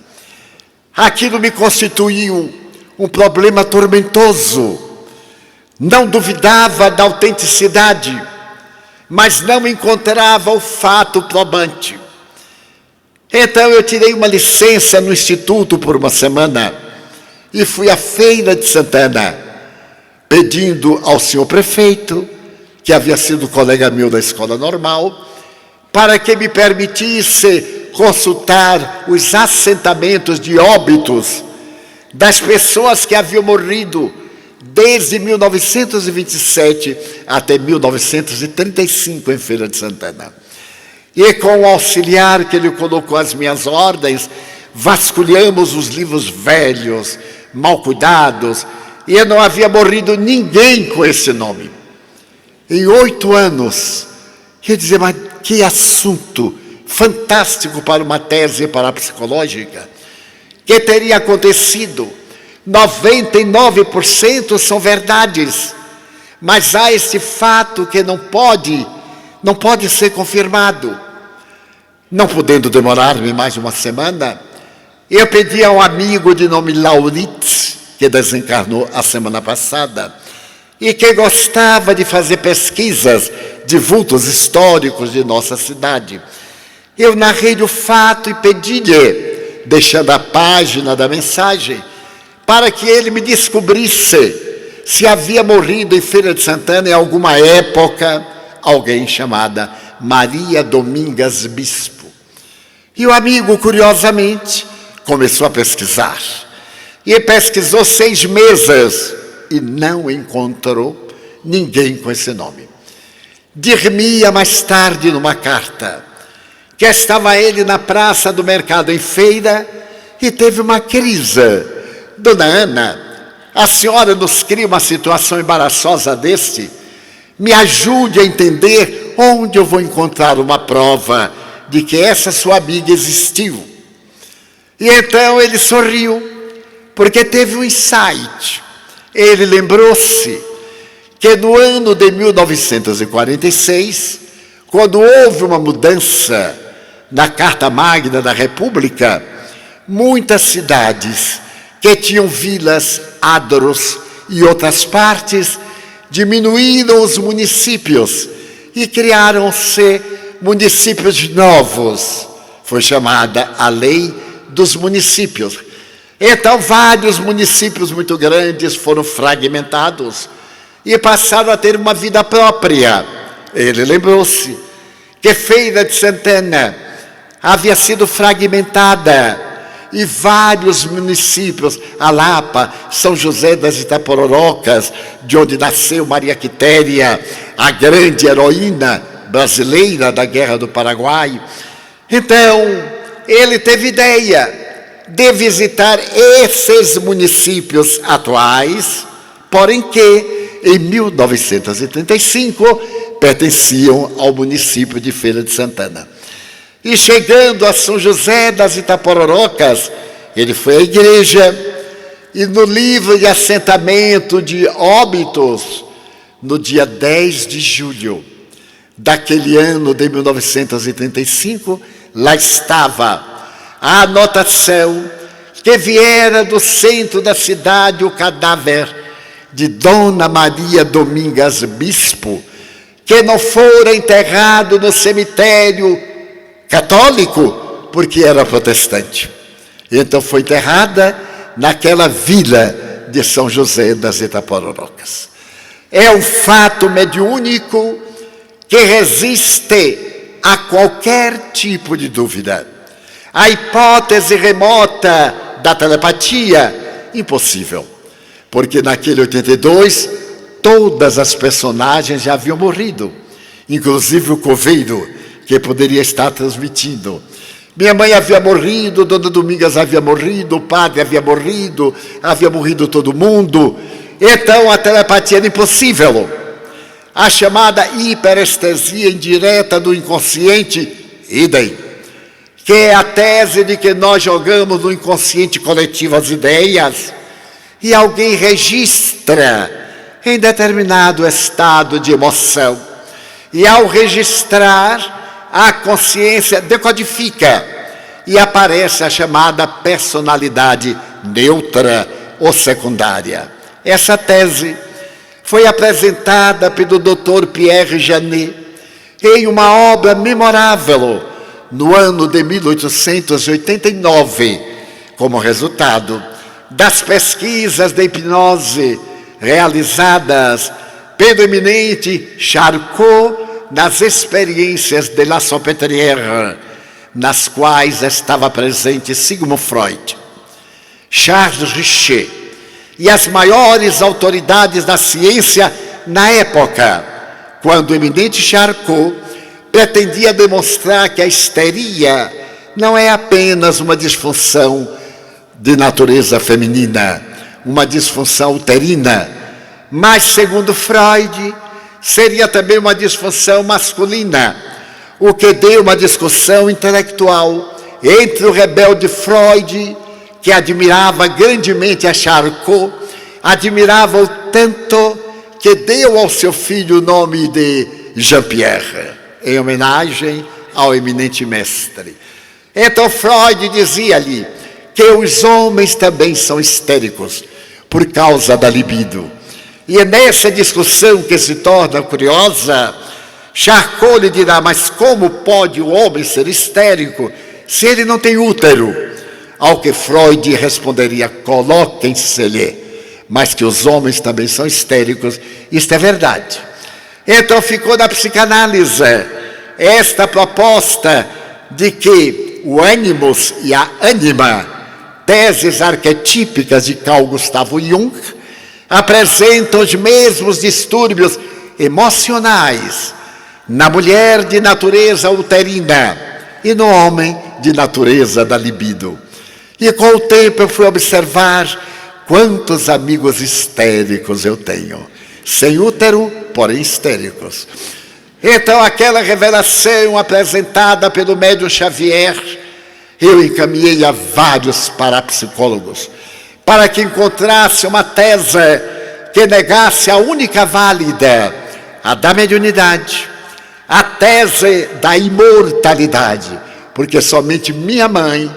Aquilo me constituiu um problema tormentoso. Não duvidava da autenticidade, mas não encontrava o fato probante. Então eu tirei uma licença no instituto por uma semana e fui à Feira de Santana, pedindo ao senhor prefeito, que havia sido colega meu da escola normal, para que me permitisse consultar os assentamentos de óbitos das pessoas que haviam morrido desde 1927 até 1935 em Feira de Santana. E com o auxiliar que ele colocou às minhas ordens, vasculhamos os livros velhos, mal cuidados, e não havia morrido ninguém com esse nome. Em 8 anos, quer dizer, mas que assunto fantástico para uma tese parapsicológica. Que teria acontecido? 99% são verdades, mas há esse fato que não pode ser confirmado. Não podendo demorar-me mais uma semana, eu pedi a um amigo de nome Lauritz, que desencarnou a semana passada, e que gostava de fazer pesquisas de vultos históricos de nossa cidade. Eu narrei o fato e pedi-lhe, deixando a página da mensagem, para que ele me descobrisse se havia morrido em Feira de Santana em alguma época alguém chamada Maria Domingas Bispo. E o amigo, curiosamente, começou a pesquisar. E pesquisou 6 meses e não encontrou ninguém com esse nome. Dir-me-ia mais tarde numa carta que estava ele na praça do mercado em feira e teve uma crise. Dona Ana, a senhora nos cria uma situação embaraçosa deste? Me ajude a entender onde eu vou encontrar uma prova de que essa sua amiga existiu. E então ele sorriu, porque teve um insight. Ele lembrou-se que no ano de 1946, quando houve uma mudança na Carta Magna da República, muitas cidades que tinham vilas, adros e outras partes, diminuíram os municípios e criaram-se municípios novos. Foi chamada a Lei dos Municípios. Então, vários municípios muito grandes foram fragmentados e passaram a ter uma vida própria. Ele lembrou-se que Feira de Santana havia sido fragmentada e vários municípios, Alapa, São José das Itapororocas, de onde nasceu Maria Quitéria, a grande heroína brasileira da Guerra do Paraguai. Então, ele teve ideia de visitar esses municípios atuais, porém que, em 1935, pertenciam ao município de Feira de Santana. E chegando a São José das Itapororocas, ele foi à igreja, e no livro de assentamento de óbitos, no dia 10 de julho daquele ano de 1935, lá estava a anotação que viera do centro da cidade o cadáver de Dona Maria Domingas Bispo, que não fora enterrado no cemitério católico, porque era protestante. Então foi enterrada naquela vila de São José das Itapororocas. É um fato mediúnico que resiste a qualquer tipo de dúvida. A hipótese remota da telepatia, impossível, porque naquele 82, todas as personagens já haviam morrido, inclusive o coveiro, que poderia estar transmitindo. Minha mãe havia morrido, Dona Domingas havia morrido, o padre havia morrido todo mundo. Então a telepatia era impossível. A chamada hiperestesia indireta do inconsciente, idem, que é a tese de que nós jogamos no inconsciente coletivo as ideias, e alguém registra em determinado estado de emoção. E ao registrar, a consciência decodifica e aparece a chamada personalidade neutra ou secundária. Essa tese foi apresentada pelo Dr. Pierre Janet em uma obra memorável no ano de 1889, como resultado das pesquisas de hipnose realizadas pelo eminente Charcot nas experiências de La Salpêtrière, nas quais estava presente Sigmund Freud, Charles Richer e as maiores autoridades da ciência na época, quando o eminente Charcot pretendia demonstrar que a histeria não é apenas uma disfunção de natureza feminina, uma disfunção uterina, mas, segundo Freud, seria também uma disfunção masculina, o que deu uma discussão intelectual entre o rebelde Freud, que admirava grandemente a Charcot, admirava-o tanto que deu ao seu filho o nome de Jean-Pierre, em homenagem ao eminente mestre. Então Freud dizia-lhe que os homens também são histéricos por causa da libido. E é nessa discussão que se torna curiosa. Charcot lhe dirá: mas como pode o homem ser histérico se ele não tem útero? Ao que Freud responderia: coloquem-se-lhe, mas que os homens também são histéricos, isto é verdade. Então ficou na psicanálise esta proposta de que o ânimos e a ânima, teses arquetípicas de Carl Gustav Jung, apresentam os mesmos distúrbios emocionais na mulher de natureza uterina e no homem de natureza da libido. E com o tempo eu fui observar quantos amigos histéricos eu tenho, sem útero, porém histéricos. Então aquela revelação apresentada pelo médium Xavier, eu encaminhei a vários parapsicólogos para que encontrasse uma tese que negasse a única válida, a da mediunidade, a tese da imortalidade, porque somente minha mãe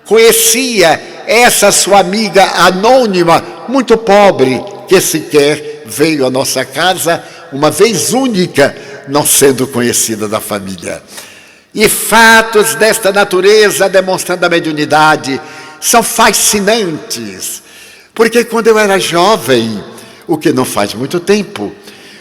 conhecia essa sua amiga anônima, muito pobre, que sequer veio à nossa casa uma vez única, não sendo conhecida da família. E fatos desta natureza, demonstrando a mediunidade, são fascinantes, porque quando eu era jovem, o que não faz muito tempo,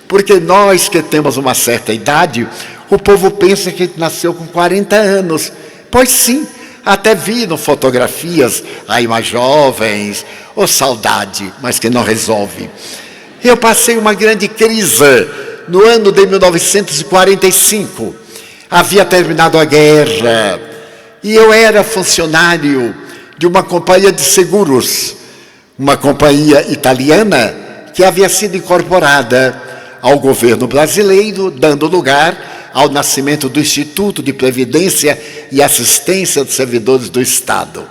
porque nós que temos uma certa idade, o povo pensa que nasceu com 40 anos. Pois sim, até viram fotografias aí mais jovens, ou saudade, mas que não resolve. Eu passei uma grande crise no ano de 1945. Havia terminado a guerra e eu era funcionário de uma companhia de seguros, uma companhia italiana que havia sido incorporada ao governo brasileiro, dando lugar ao nascimento do Instituto de Previdência e Assistência dos Servidores do Estado.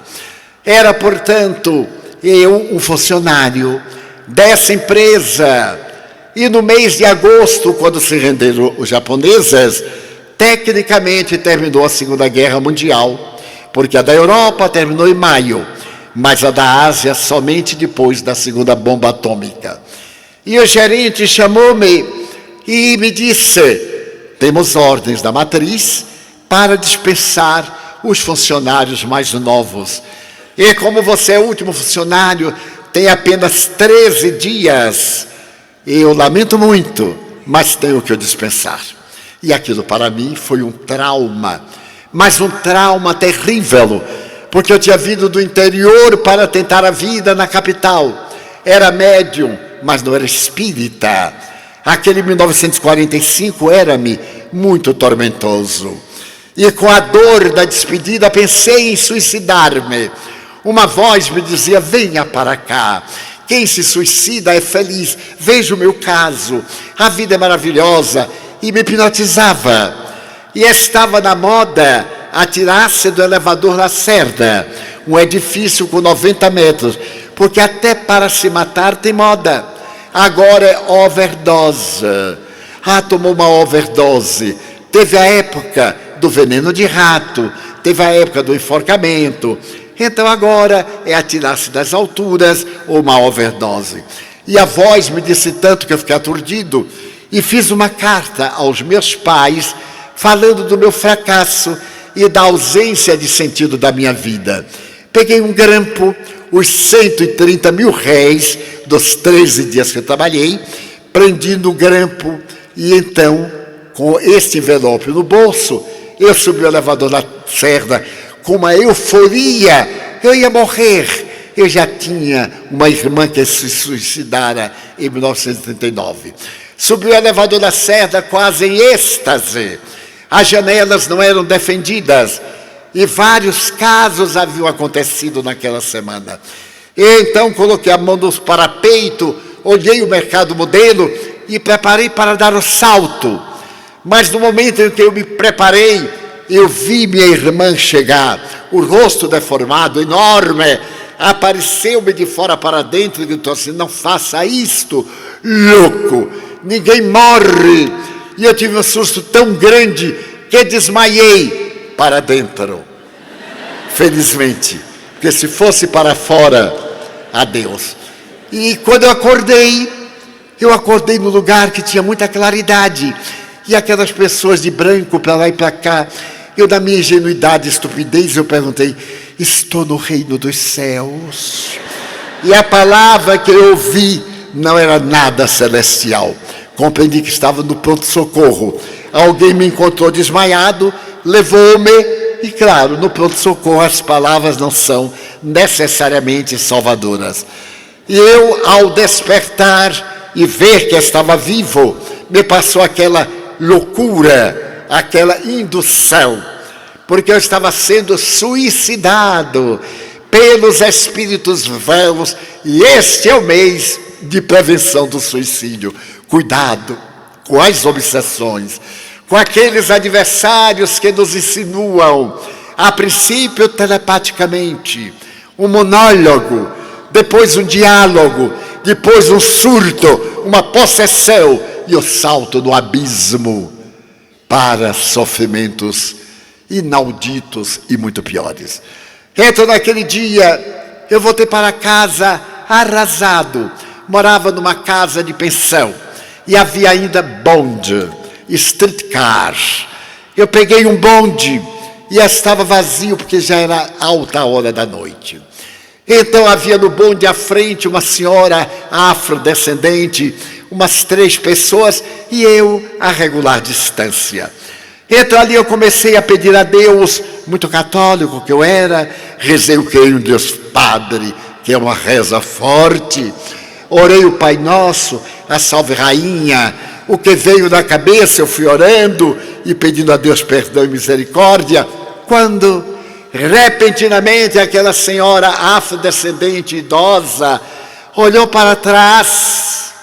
Era, portanto, eu um funcionário dessa empresa. E no mês de agosto, quando se renderam os japoneses, tecnicamente terminou a Segunda Guerra Mundial, porque a da Europa terminou em maio, mas a da Ásia somente depois da segunda bomba atômica. E o gerente chamou-me e me disse: temos ordens da matriz para dispensar os funcionários mais novos. E como você é o último funcionário, tem apenas 13 dias. Eu lamento muito, mas tenho que o dispensar. E aquilo para mim foi um trauma, mas um trauma terrível, porque eu tinha vindo do interior para tentar a vida na capital. Era médium, mas não era espírita. Aquele 1945 era-me muito tormentoso. E com a dor da despedida pensei em suicidar-me. Uma voz me dizia: venha para cá. Quem se suicida é feliz. Veja o meu caso. A vida é maravilhosa. E me hipnotizava. E estava na moda atirar-se do elevador Lacerda, um edifício com 90 metros, porque até para se matar tem moda. agora é overdose. Tomou uma overdose. Teve a época do veneno de rato, teve a época do enforcamento. Então agora é atirar-se das alturas ou uma overdose. E a voz me disse tanto que eu fiquei aturdido e fiz uma carta aos meus pais falando do meu fracasso e da ausência de sentido da minha vida. Peguei um grampo, os 130 mil réis dos 13 dias que eu trabalhei, prendi no grampo e então, com este envelope no bolso, eu subi o elevador da Serra com uma euforia. Eu ia morrer. Eu já tinha uma irmã que se suicidara em 1939. Subi o elevador da Serra quase em êxtase. As janelas não eram defendidas e vários casos haviam acontecido naquela semana. E então coloquei a mão no parapeito, olhei o mercado modelo e preparei para dar o salto. Mas no momento em que eu me preparei, eu vi minha irmã chegar, o rosto deformado, enorme, apareceu-me de fora para dentro e gritou assim: não faça isto, louco, ninguém morre. E eu tive um susto tão grande que desmaiei para dentro. Felizmente, porque se fosse para fora, adeus. E quando eu acordei no lugar que tinha muita claridade. E aquelas pessoas de branco para lá e para cá. Eu, na minha ingenuidade e estupidez, eu perguntei: estou no reino dos céus? E a palavra que eu ouvi não era nada celestial. Compreendi que estava no pronto-socorro. Alguém me encontrou desmaiado, levou-me, e claro, no pronto-socorro as palavras não são necessariamente salvadoras. E eu, ao despertar e ver que estava vivo, me passou aquela loucura, aquela indução, porque eu estava sendo suicidado pelos espíritos vãos, e este é o mês de prevenção do suicídio. Cuidado com as obsessões, com aqueles adversários que nos insinuam, a princípio telepaticamente, um monólogo, depois um diálogo, depois um surto, uma possessão e o salto do abismo para sofrimentos inauditos e muito piores. Então, naquele dia, eu voltei para casa arrasado. Morava numa casa de pensão e havia ainda bonde, streetcar. Eu peguei um bonde e estava vazio porque já era alta hora da noite. Então havia no bonde à frente uma senhora afrodescendente, umas 3 pessoas e eu a regular distância. Então ali eu comecei a pedir a Deus, muito católico que eu era, rezei o Creio em Deus Padre, que é uma reza forte. Orei o Pai Nosso, a Salve Rainha, o que veio na cabeça eu fui orando e pedindo a Deus perdão e misericórdia, quando repentinamente aquela senhora afrodescendente idosa olhou para trás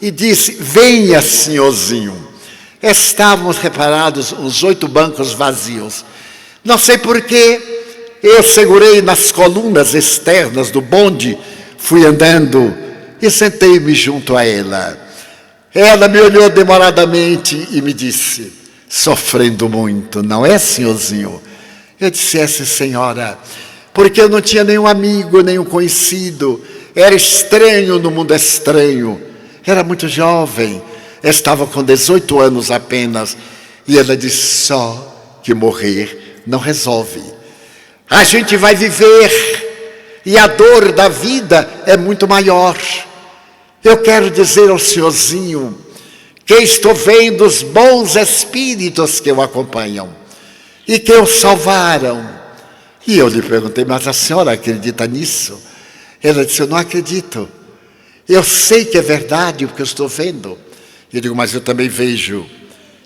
e disse: venha, senhorzinho. Estávamos reparados uns 8 bancos vazios. Não sei porquê, eu segurei nas colunas externas do bonde, fui andando e sentei-me junto a ela. Ela me olhou demoradamente e me disse, sofrendo muito, não é, senhorzinho? Eu disse, essa senhora, porque eu não tinha nenhum amigo, nenhum conhecido, era estranho no mundo estranho, era muito jovem, estava com 18 anos apenas, e ela disse, só que morrer não resolve. A gente vai viver, e a dor da vida é muito maior. Eu quero dizer ao senhorzinho que estou vendo os bons espíritos que o acompanham e que o salvaram. E eu lhe perguntei, mas a senhora acredita nisso? Ela disse, eu não acredito. Eu sei que é verdade o que eu estou vendo. Eu digo, mas eu também vejo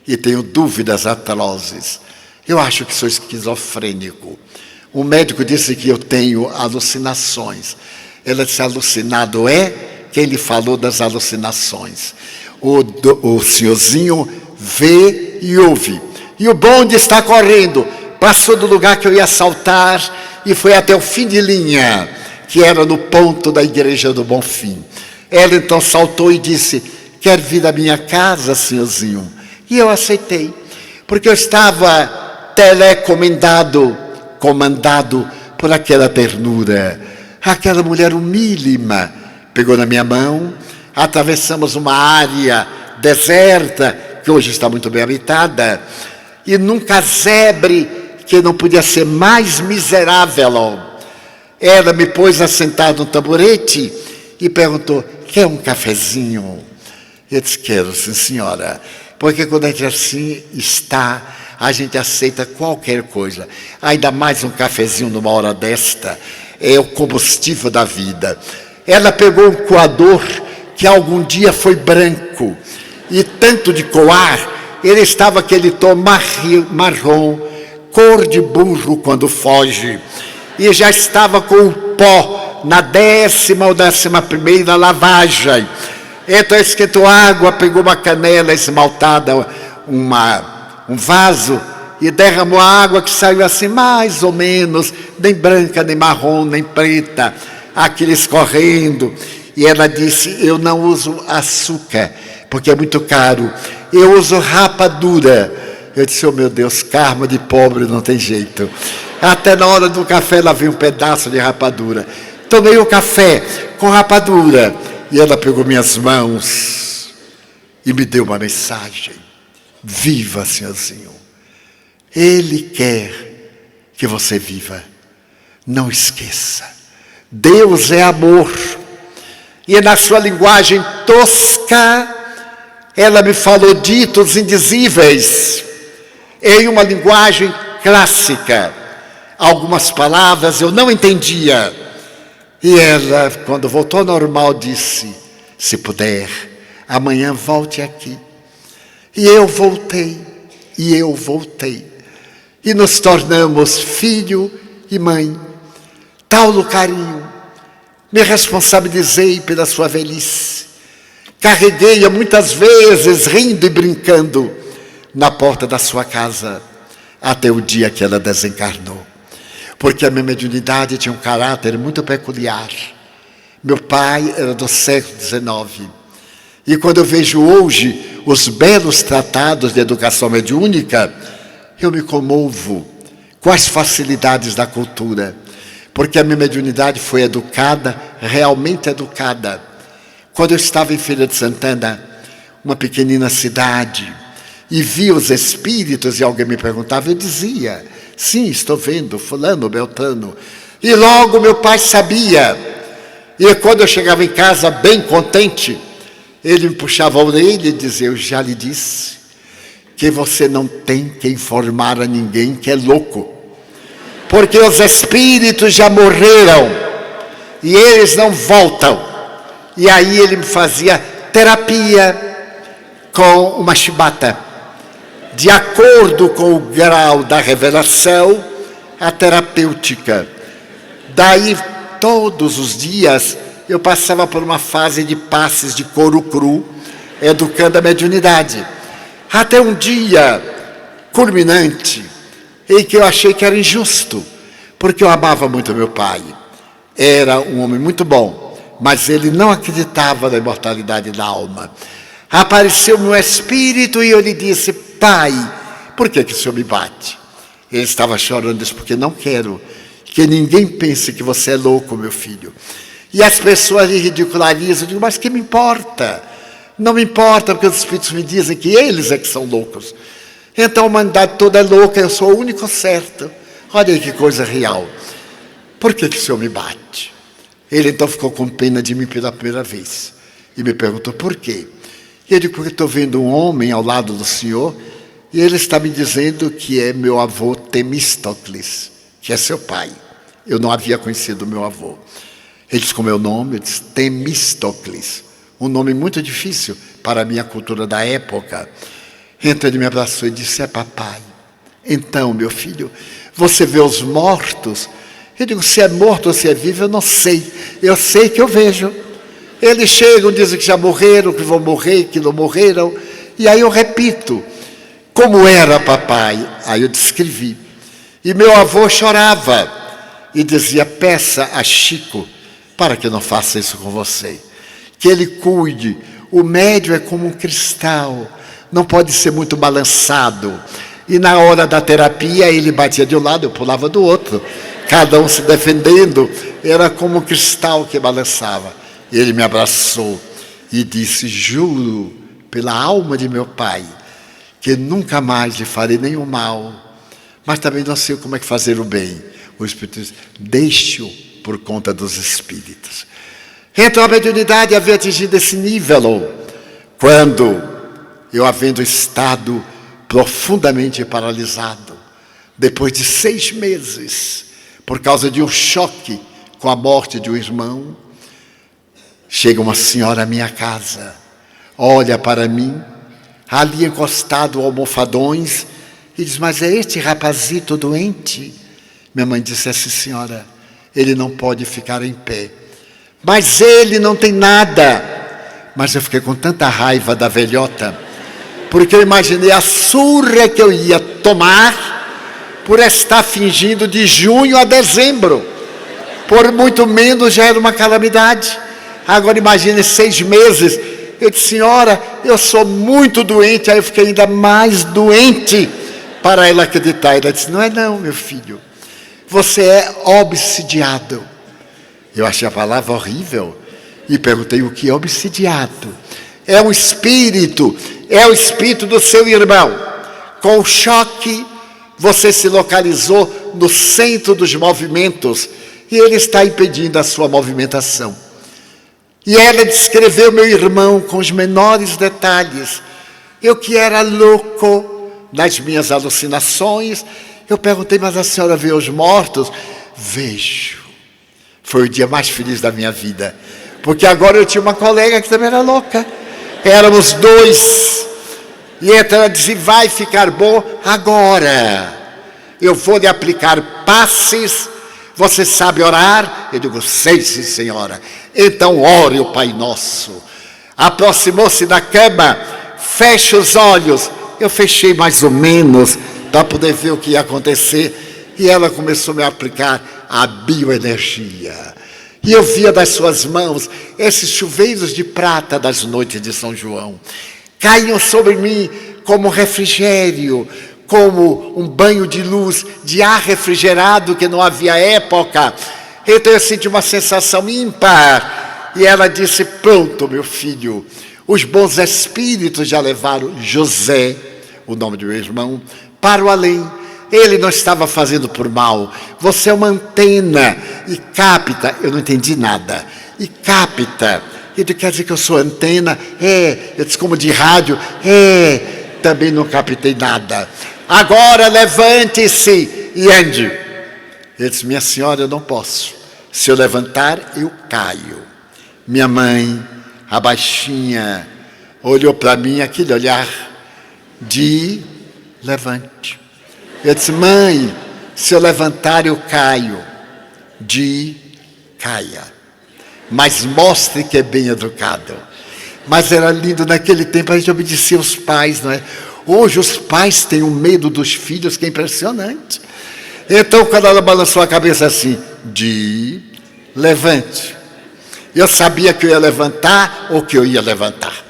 e tenho dúvidas atrozes. Eu acho que sou esquizofrênico. Um médico disse que eu tenho alucinações. Ela disse, alucinado é quem lhe falou das alucinações. O senhorzinho vê e ouve. E o bonde está correndo. Passou do lugar que eu ia assaltar e foi até o fim de linha, que era no ponto da Igreja do Bonfim. Ela então saltou e disse: quer vir à minha casa, senhorzinho? E eu aceitei, porque eu estava comandado por aquela ternura. Aquela mulher humílima pegou na minha mão, atravessamos uma área deserta, que hoje está muito bem habitada, e num casebre que não podia ser mais miserável. Ela me pôs assentado no taburete e perguntou: quer um cafezinho? Eu disse: quero, sim, senhora. Porque quando a gente assim está, a gente aceita qualquer coisa. Ainda mais um cafezinho numa hora desta, é o combustível da vida. Ela pegou um coador que algum dia foi branco, e tanto de coar, ele estava aquele tom marrom, cor de burro quando foge, e já estava com o pó na 10ª ou 11ª lavagem. Então esquentou água, pegou uma canela esmaltada, um vaso, e derramou a água que saiu assim mais ou menos, nem branca, nem marrom, nem preta, aquele escorrendo. E ela disse: eu não uso açúcar, porque é muito caro, eu uso rapadura. Eu disse: oh meu Deus, karma de pobre não tem jeito. Até na hora do café ela veio um pedaço de rapadura. Tomei o café com rapadura, e ela pegou minhas mãos e me deu uma mensagem: viva, senhorzinho. Ele quer que você viva. Não esqueça, Deus é amor. E na sua linguagem tosca, ela me falou ditos indizíveis, em uma linguagem clássica. Algumas palavras eu não entendia. E ela, quando voltou ao normal, disse: se puder, amanhã volte aqui. E eu voltei. E nos tornamos filho e mãe. Tal o carinho. Me responsabilizei pela sua velhice. Carreguei-a muitas vezes, rindo e brincando, na porta da sua casa, até o dia que ela desencarnou. Porque a minha mediunidade tinha um caráter muito peculiar. Meu pai era do século XIX. E quando eu vejo hoje os belos tratados de educação mediúnica, eu me comovo com as facilidades da cultura. Porque a minha mediunidade foi educada, realmente educada. Quando eu estava em Feira de Santana, uma pequenina cidade, e via os espíritos e alguém me perguntava, eu dizia: sim, estou vendo fulano, beltrano. E logo meu pai sabia. E quando eu chegava em casa bem contente, ele me puxava a orelha e dizia: eu já lhe disse que você não tem que informar a ninguém que é louco. Porque os espíritos já morreram e eles não voltam. E aí ele me fazia terapia com uma chibata. De acordo com o grau da revelação, a terapêutica. Daí, todos os dias, eu passava por uma fase de passes de couro cru, educando a mediunidade. Até um dia culminante, em que eu achei que era injusto, porque eu amava muito meu pai. Era um homem muito bom, mas ele não acreditava na imortalidade da alma. Apareceu meu espírito e eu lhe disse: pai, por que o senhor me bate? Ele estava chorando, disse: porque não quero que ninguém pense que você é louco, meu filho. E as pessoas me ridicularizam. Eu digo: mas que me importa? Não me importa, porque os espíritos me dizem que eles é que são loucos. Então a humanidade toda é louca, eu sou o único certo. Olha aí que coisa real. Por que o senhor me bate? Ele então ficou com pena de mim pela primeira vez. E me perguntou: por quê? E eu digo: porque estou vendo um homem ao lado do senhor, e ele está me dizendo que é meu avô Temístocles, que é seu pai. Eu não havia conhecido meu avô. Ele disse: como é o nome? Eu disse: Temístocles. Um nome muito difícil para a minha cultura da época. Então ele me abraçou e disse: é papai. Então, meu filho, você vê os mortos? Eu digo: se é morto ou se é vivo, eu não sei. Eu sei que eu vejo. Eles chegam, dizem que já morreram, que vão morrer, que não morreram. E aí eu repito: como era papai? Aí eu descrevi. E meu avô chorava e dizia: peça a Chico para que não faça isso com você. que ele cuide. O médium é como um cristal, não pode ser muito balançado. E na hora da terapia, ele batia de um lado, eu pulava do outro, cada um se defendendo, era como um cristal que balançava. Ele me abraçou e disse: juro pela alma de meu pai, que nunca mais lhe farei nenhum mal, mas também não sei como é que fazer o bem. O Espírito disse: deixe-o por conta dos espíritos. Então a mediunidade havia atingido esse nível, quando eu, havendo estado profundamente paralisado, depois de 6 meses, por causa de um choque com a morte de um irmão, chega uma senhora à minha casa, olha para mim, ali encostado almofadões, e diz: mas é este rapazito doente? Minha mãe disse: sim, senhora, ele não pode ficar em pé. Mas ele não tem nada. Mas eu fiquei com tanta raiva da velhota, porque eu imaginei a surra que eu ia tomar por estar fingindo de junho a dezembro. Por muito menos já era uma calamidade. Agora imagine 6 meses. Eu disse: senhora, eu sou muito doente. Aí eu fiquei ainda mais doente para ela acreditar. Ela disse: não é não, meu filho, você é obsidiado. Eu achei a palavra horrível e perguntei: o que é obsidiado? É um espírito, é o espírito do seu irmão. Com o choque, você se localizou no centro dos movimentos e ele está impedindo a sua movimentação. E ela descreveu meu irmão com os menores detalhes. Eu que era louco nas minhas alucinações, eu perguntei: mas a senhora vê os mortos? Vejo. Foi o dia mais feliz da minha vida, porque agora eu tinha uma colega que também era louca. Éramos 2. E então ela disse: vai ficar bom agora. Eu vou lhe aplicar passes. Você sabe orar? Eu digo: sei, sim, senhora. Então ore o Pai Nosso. Aproximou-se da cama, fecha os olhos. Eu fechei mais ou menos para poder ver o que ia acontecer. E ela começou a me aplicar a bioenergia. E eu via das suas mãos esses chuveiros de prata das noites de São João. Caíam sobre mim como refrigério, como um banho de luz, de ar refrigerado que não havia época. Então eu senti uma sensação ímpar. E ela disse: pronto, meu filho, os bons espíritos já levaram José, o nome do meu irmão, para o além. Ele não estava fazendo por mal. Você é uma antena e capta. Eu não entendi nada. E capta. Ele quer dizer que eu sou antena? É. Eu disse: como de rádio? É. Também não captei nada. Agora levante-se e ande. Ele disse: minha senhora, eu não posso. Se eu levantar, eu caio. Minha mãe, a baixinha, olhou para mim, aquele olhar de levante. Eu disse: mãe, se eu levantar eu caio. Caia. Mas mostre que é bem educado. Mas era lindo naquele tempo, a gente obedecia os pais, não é? Hoje os pais têm um medo dos filhos que é impressionante. Então quando ela balançou a cabeça assim, levante. Eu sabia que eu ia levantar ou que eu ia levantar.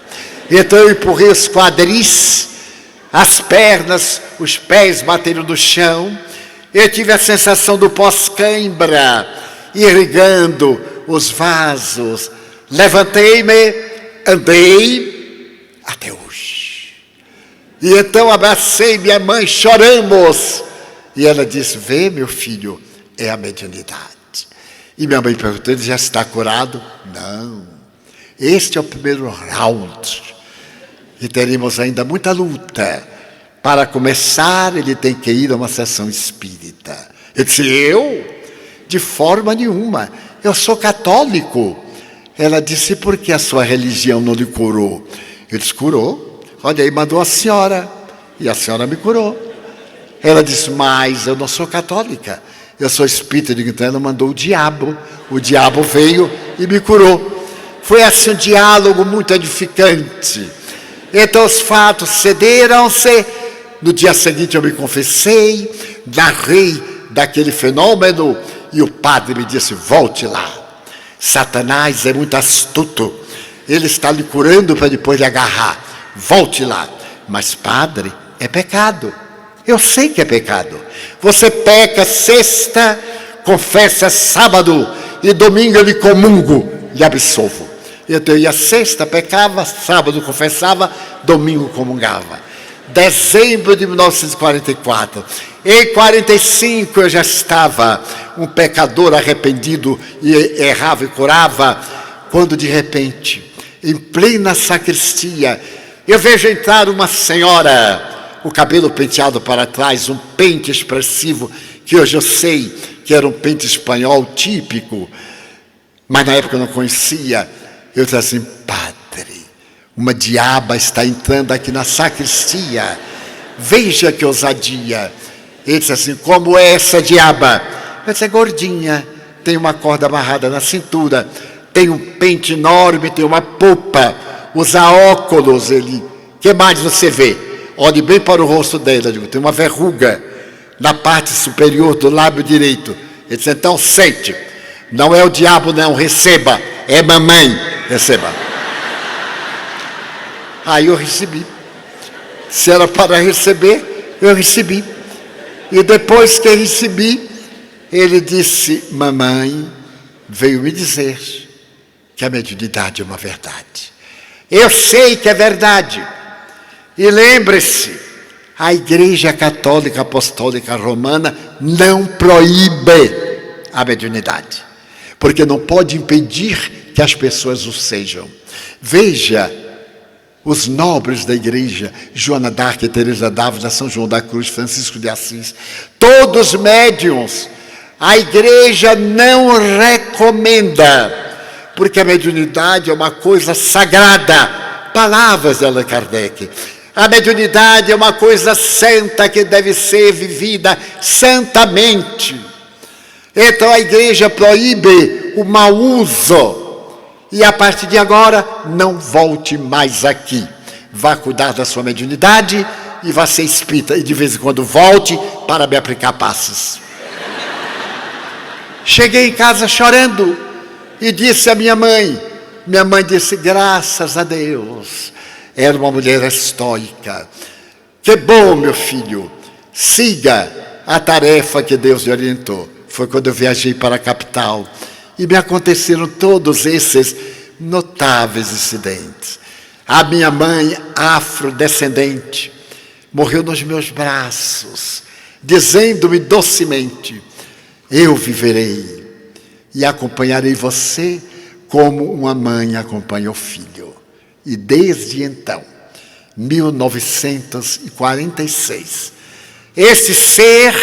Então eu empurrei os quadris, as pernas, os pés bateram no chão. Eu tive a sensação do pós-cãibra, irrigando os vasos. Levantei-me, andei até hoje. E então abracei minha mãe, choramos. E ela disse: vê, meu filho, é a mediunidade. E minha mãe perguntou: ele já está curado? Não. Este é o primeiro round. E teremos ainda muita luta. Para começar, ele tem que ir a uma sessão espírita. Eu disse: eu? De forma nenhuma. Eu sou católico. Ela disse: por que a sua religião não lhe curou? Eu disse: curou. Olha aí, mandou a senhora. E a senhora me curou. Ela disse: mas eu não sou católica. Eu sou espírita. Eu digo: então ela mandou o diabo. O diabo veio e me curou. Foi assim um diálogo muito edificante. Então os fatos cederam-se. No dia seguinte eu me confessei, narrei daquele fenômeno e o padre me disse: volte lá. Satanás é muito astuto. Ele está lhe curando para depois lhe agarrar. Volte lá. Mas, padre, é pecado. Eu sei que é pecado. Você peca sexta, confessa sábado e domingo eu lhe comungo, lhe absolvo. Então eu ia sexta, pecava, sábado confessava, domingo comungava. Dezembro de 1944. Em 45 eu já estava um pecador arrependido e errava e curava, quando de repente, em plena sacristia, eu vejo entrar uma senhora, o cabelo penteado para trás, um pente expressivo, que hoje eu sei que era um pente espanhol típico, mas na época eu não conhecia. Eu disse assim: padre, uma diaba está entrando aqui na sacristia, veja que ousadia. Ele disse assim: como é essa diaba? Eu disse: é gordinha, tem uma corda amarrada na cintura, tem um pente enorme, tem uma polpa, usa óculos. Ele: que mais você vê? Olhe bem para o rosto dela. Eu digo: tem uma verruga na parte superior do lábio direito. Ele disse: então sente, não é o diabo não, receba, é mamãe, receba. Aí eu recebi. Se era para receber, eu recebi. E depois que recebi, ele disse: mamãe veio me dizer que a mediunidade é uma verdade. Eu sei que é verdade. E lembre-se, a Igreja Católica Apostólica Romana não proíbe a mediunidade, porque não pode impedir que as pessoas o sejam. Veja, os nobres da igreja, Joana d'Arc, Teresa d'Ávila, São João da Cruz, Francisco de Assis, todos médiuns. A igreja não recomenda, porque a mediunidade é uma coisa sagrada. Palavras de Allan Kardec. A mediunidade é uma coisa santa que deve ser vivida santamente. Então a igreja proíbe o mau uso. E a partir de agora, não volte mais aqui. Vá cuidar da sua mediunidade e vá ser espírita. E de vez em quando volte para me aplicar passes. Cheguei em casa chorando e disse à minha mãe. Minha mãe disse: graças a Deus. Era uma mulher estoica. Que bom, meu filho. Siga a tarefa que Deus lhe orientou. Foi quando eu viajei para a capital. E me aconteceram todos esses notáveis incidentes. A minha mãe, afrodescendente, morreu nos meus braços, dizendo-me docemente: eu viverei e acompanharei você como uma mãe acompanha o filho. E desde então, 1946, esse ser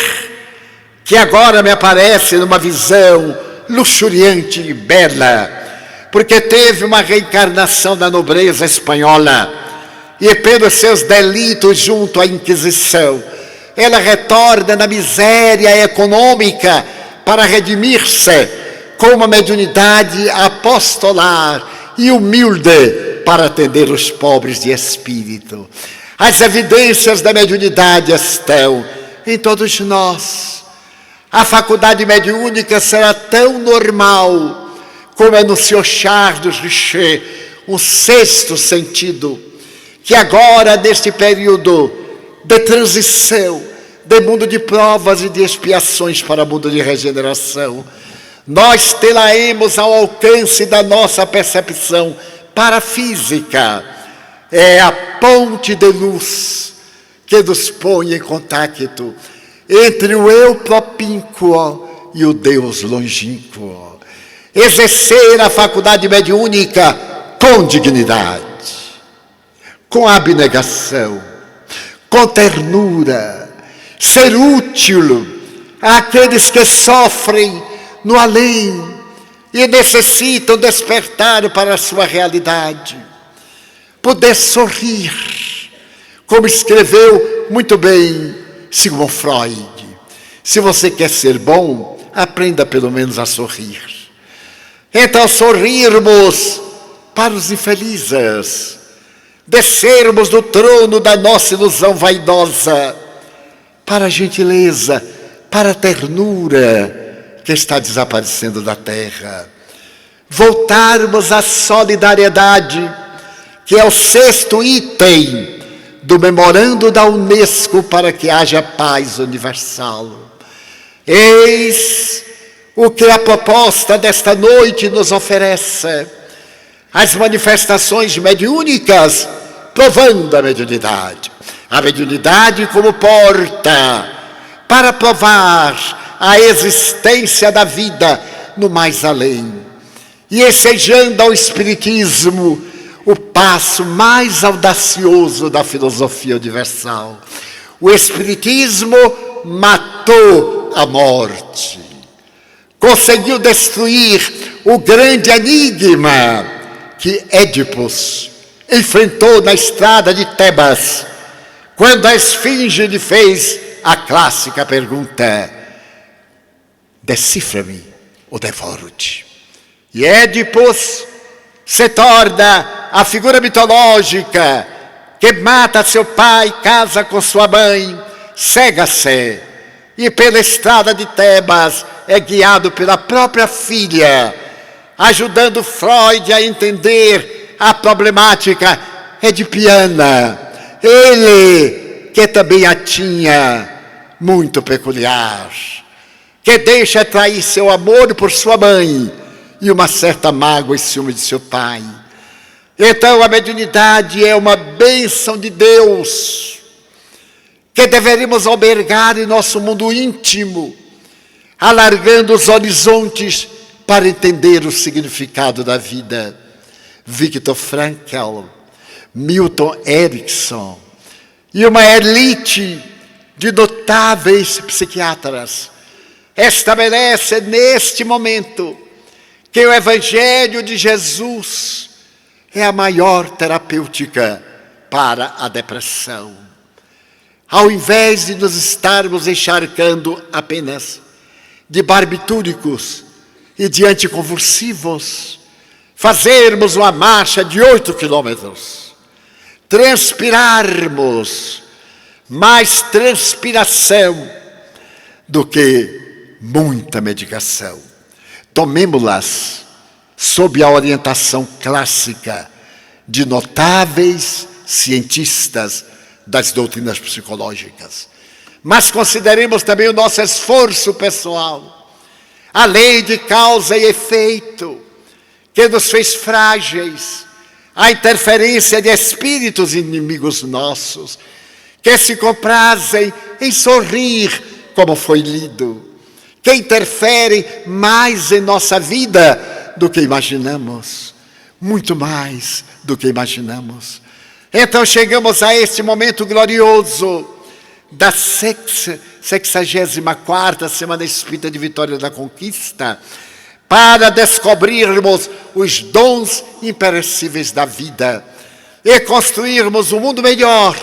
que agora me aparece numa visão luxuriante e bela, porque teve uma reencarnação da nobreza espanhola e pelos seus delitos junto à Inquisição, ela retorna na miséria econômica para redimir-se com uma mediunidade apostolar e humilde para atender os pobres de espírito. As evidências da mediunidade estão em todos nós. A faculdade mediúnica será tão normal como é no Sr. Charles Richer, um sexto sentido, que agora, neste período de transição, de mundo de provas e de expiações para mundo de regeneração, nós tê-la-emos ao alcance da nossa percepção parafísica. É a ponte de luz que nos põe em contato entre o eu propínquo e o Deus longínquo. Exercer a faculdade mediúnica com dignidade, com abnegação, com ternura, ser útil àqueles que sofrem no além e necessitam despertar para a sua realidade. Poder sorrir, como escreveu muito bem Sigmund Freud. Se você quer ser bom, aprenda pelo menos a sorrir. Então, sorrirmos para os infelizes, descermos do trono da nossa ilusão vaidosa para a gentileza, para a ternura que está desaparecendo da terra. voltarmos à solidariedade, que é o 6º item do memorando da Unesco para que haja paz universal. Eis o que a proposta desta noite nos oferece: as manifestações mediúnicas provando a mediunidade. A mediunidade como porta para provar a existência da vida no mais além. E ensejando ao Espiritismo o passo mais audacioso da filosofia universal. O Espiritismo matou a morte. Conseguiu destruir o grande enigma que Édipos enfrentou na estrada de Tebas, quando a Esfinge lhe fez a clássica pergunta: decifra-me ou devoro-te. E Édipos se torna a figura mitológica que mata seu pai, casa com sua mãe, cega-se e pela estrada de Tebas é guiado pela própria filha, ajudando Freud a entender a problemática edipiana. Ele, que também a tinha muito peculiar, que deixa trair seu amor por sua mãe e uma certa mágoa e ciúme de seu pai. Então a mediunidade é uma bênção de Deus, que deveríamos albergar em nosso mundo íntimo, alargando os horizontes para entender o significado da vida. Viktor Frankl, Milton Erickson e uma elite de notáveis psiquiatras estabelece neste momento que o Evangelho de Jesus é a maior terapêutica para a depressão. Ao invés de nos estarmos encharcando apenas de barbitúricos e de anticonvulsivos, fazermos uma marcha de 8 quilômetros, transpirarmos mais transpiração do que muita medicação. Tomemo-las sob a orientação clássica de notáveis cientistas das doutrinas psicológicas. Mas consideremos também o nosso esforço pessoal, a lei de causa e efeito, que nos fez frágeis, a interferência de espíritos inimigos nossos, que se comprazem em sorrir, como foi lido, que interferem mais em nossa vida do que imaginamos, muito mais do que imaginamos. Então chegamos a este momento glorioso da 64ª Semana Espírita de Vitória da Conquista, para descobrirmos os dons imperecíveis da vida e construirmos um mundo melhor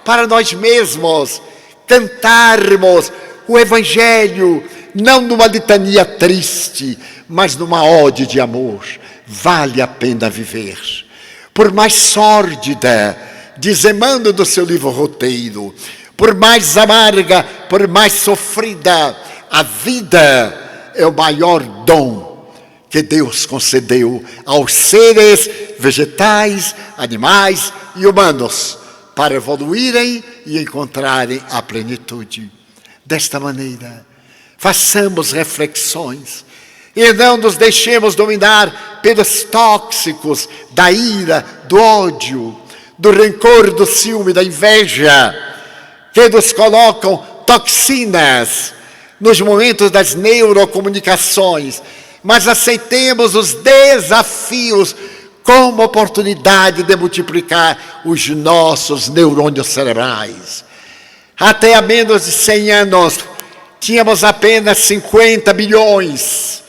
para nós mesmos, cantarmos o Evangelho, não numa litania triste, mas numa ode de amor. Vale a pena viver. Por mais sórdida, diz Emmanuel do seu livro Roteiro, por mais amarga, por mais sofrida, a vida é o maior dom que Deus concedeu aos seres vegetais, animais e humanos para evoluírem e encontrarem a plenitude. Desta maneira, façamos reflexões e não nos deixemos dominar pelos tóxicos da ira, do ódio, do rancor, do ciúme, da inveja, que nos colocam toxinas nos momentos das neurocomunicações, mas aceitemos os desafios como oportunidade de multiplicar os nossos neurônios cerebrais. Até há menos de 100 anos, tínhamos apenas 50 bilhões.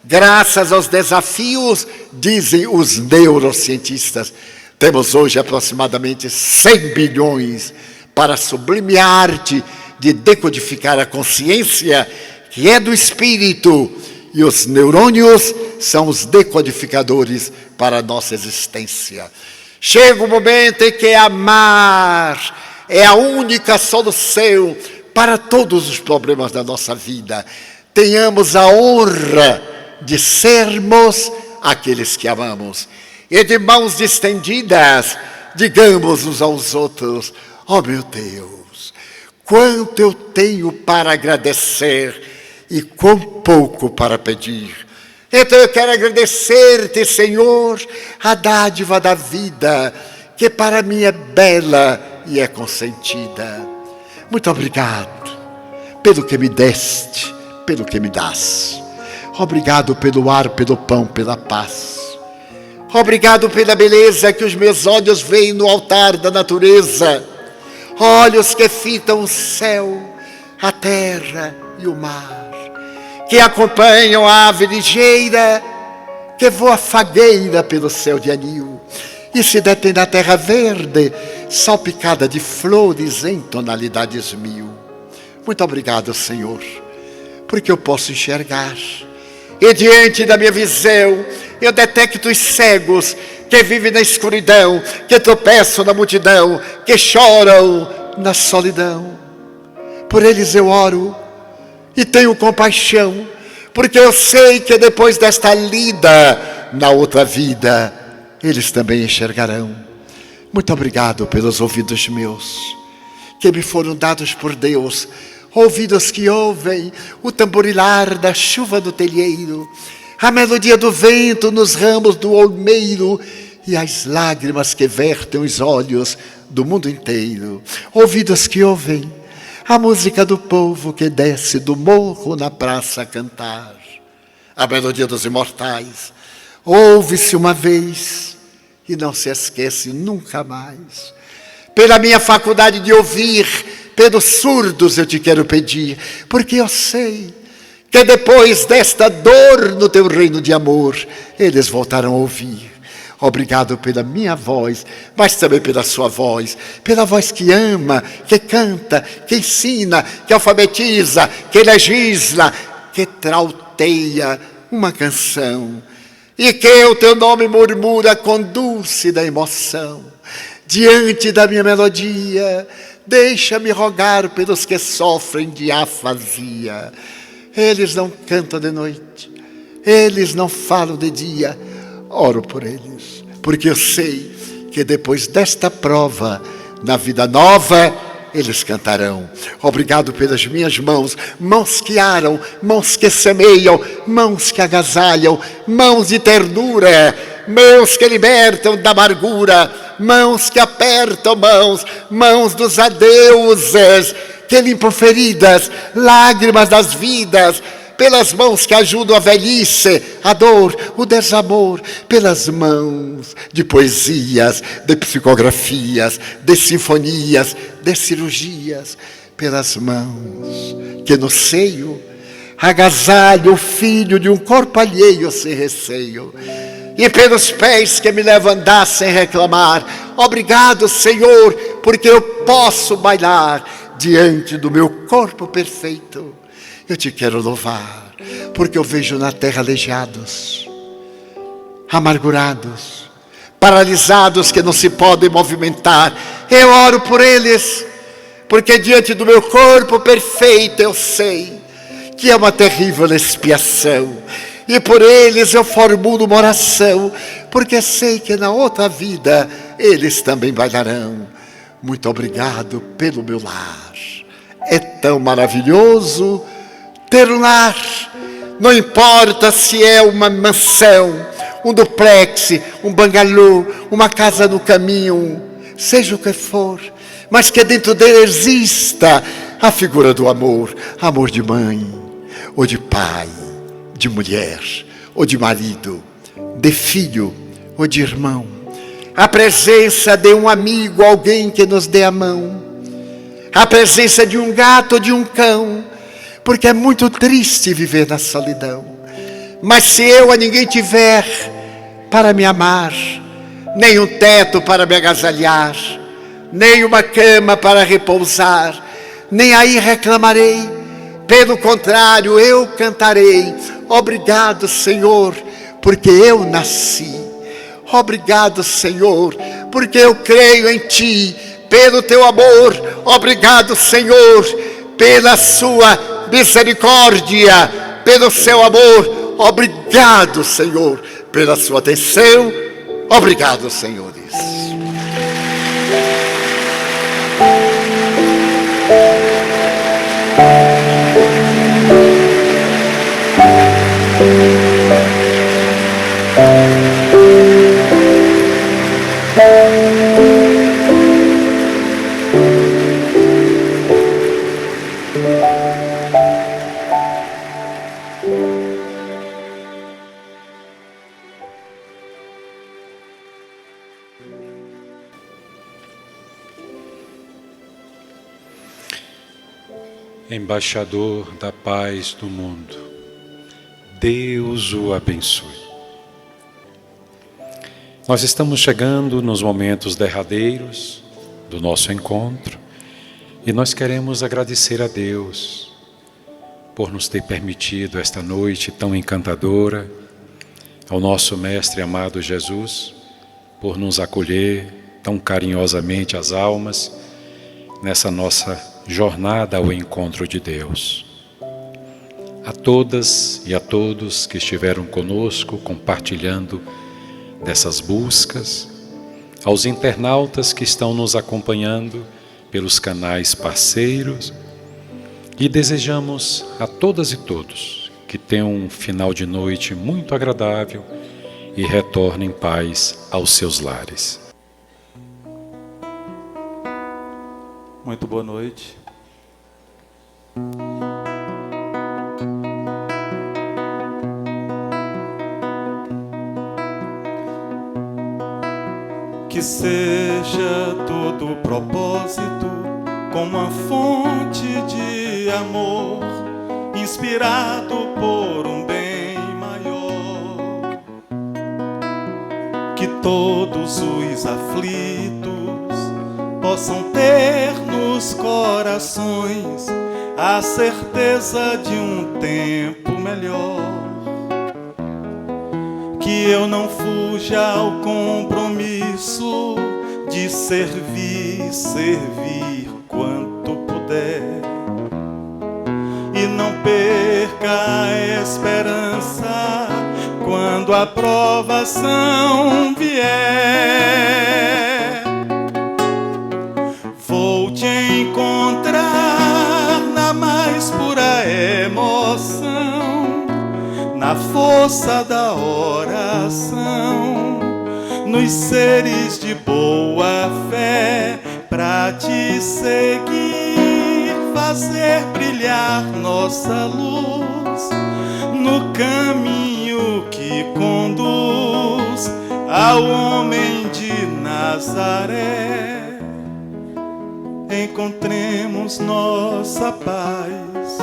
Graças aos desafios, dizem os neurocientistas, temos hoje aproximadamente 100 bilhões para a sublime arte de decodificar a consciência, que é do espírito, e os neurônios são os decodificadores para a nossa existência. Chega o momento em que amar é a única solução para todos os problemas da nossa vida. Tenhamos a honra de sermos aqueles que amamos. E de mãos estendidas, digamos uns aos outros: ó meu Deus, quanto eu tenho para agradecer e quão pouco para pedir. Então eu quero agradecer-te, Senhor, a dádiva da vida, que para mim é bela e é consentida. Muito obrigado pelo que me deste, pelo que me dás. Obrigado pelo ar, pelo pão, pela paz. Obrigado pela beleza que os meus olhos veem no altar da natureza. Olhos que fitam o céu, a terra e o mar, que acompanham a ave ligeira, que voa fagueira pelo céu de anil, e se detém na terra verde, salpicada de flores em tonalidades mil. Muito obrigado, Senhor, porque eu posso enxergar. E diante da minha visão, eu detecto os cegos que vivem na escuridão, que tropeçam na multidão, que choram na solidão. Por eles eu oro e tenho compaixão, porque eu sei que depois desta lida, na outra vida, eles também enxergarão. Muito obrigado pelos ouvidos meus, que me foram dados por Deus, ouvidos que ouvem o tamborilar da chuva do telheiro, a melodia do vento nos ramos do olmeiro e as lágrimas que vertem os olhos do mundo inteiro. Ouvidos que ouvem a música do povo que desce do morro na praça a cantar. A melodia dos imortais ouve-se uma vez e não se esquece nunca mais. Pela minha faculdade de ouvir, pelos surdos eu te quero pedir, porque eu sei que depois desta dor no teu reino de amor, eles voltarão a ouvir. Obrigado pela minha voz, mas também pela sua voz, pela voz que ama, que canta, que ensina, que alfabetiza, que legisla, que trauteia uma canção, e que o teu nome murmura com dúlcida emoção. Diante da minha melodia, deixa-me rogar pelos que sofrem de afasia. Eles não cantam de noite, eles não falam de dia. Oro por eles, porque eu sei que depois desta prova, na vida nova, eles cantarão. Obrigado pelas minhas mãos, mãos que aram, mãos que semeiam, mãos que agasalham, mãos de ternura, mãos que libertam da amargura, mãos que apertam mãos dos adeuses, que limpam feridas, lágrimas das vidas, pelas mãos que ajudam a velhice, a dor, o desamor, pelas mãos de poesias, de psicografias, de sinfonias, de cirurgias, pelas mãos que no seio agasalham o filho de um corpo alheio sem receio, e pelos pés que me levam a andar sem reclamar. Obrigado, Senhor, porque eu posso bailar diante do meu corpo perfeito. Eu te quero louvar, porque eu vejo na terra aleijados, amargurados, paralisados que não se podem movimentar. Eu oro por eles, porque diante do meu corpo perfeito eu sei que é uma terrível expiação. E por eles eu formulo uma oração, porque sei que na outra vida eles também bailarão. Muito obrigado pelo meu lar. É tão maravilhoso ter um lar. Não importa se é uma mansão, um duplex, um bangalô, uma casa no caminho, seja o que for, mas que dentro dele exista a figura do amor. Amor de mãe, ou de pai, de mulher, ou de marido, de filho, ou de irmão. A presença de um amigo, alguém que nos dê a mão. A presença de um gato ou de um cão, porque é muito triste viver na solidão. Mas se eu a ninguém tiver para me amar, nem um teto para me agasalhar, nem uma cama para repousar, nem aí reclamarei. Pelo contrário, eu cantarei. Obrigado, Senhor, porque eu nasci. Obrigado, Senhor, porque eu creio em Ti, pelo Teu amor. Obrigado, Senhor, pela Sua misericórdia, pelo Seu amor. Obrigado, Senhor, pela sua atenção. Obrigado, senhores. Embaixador da paz do mundo, Deus o abençoe. Nós estamos chegando nos momentos derradeiros do nosso encontro e nós queremos agradecer a Deus por nos ter permitido esta noite tão encantadora, ao nosso Mestre amado Jesus, por nos acolher tão carinhosamente as almas nessa nossa jornada ao encontro de Deus. A todas e a todos que estiveram conosco compartilhando dessas buscas, aos internautas que estão nos acompanhando pelos canais parceiros, e desejamos a todas e todos que tenham um final de noite muito agradável e retornem em paz aos seus lares. Muito boa noite. Que seja todo propósito como uma fonte de amor, inspirado por um bem maior. Que todos os aflitos possam ter nos corações a certeza de um tempo melhor. Que eu não fuja ao compromisso de servir quanto puder, e não perca a esperança quando a provação vier. Vou te encontrar na mais pura emoção, na força da oração, nos seres de boa fé, pra te seguir, fazer brilhar nossa luz no caminho que conduz ao homem de Nazaré. Encontremos nossa paz,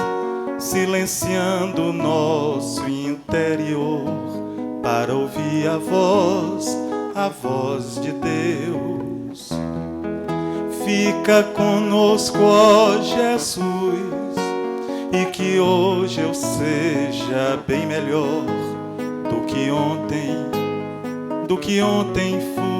silenciando nosso interior, para ouvir a voz de Deus. Fica conosco, ó Jesus, e que hoje eu seja bem melhor do que ontem fui.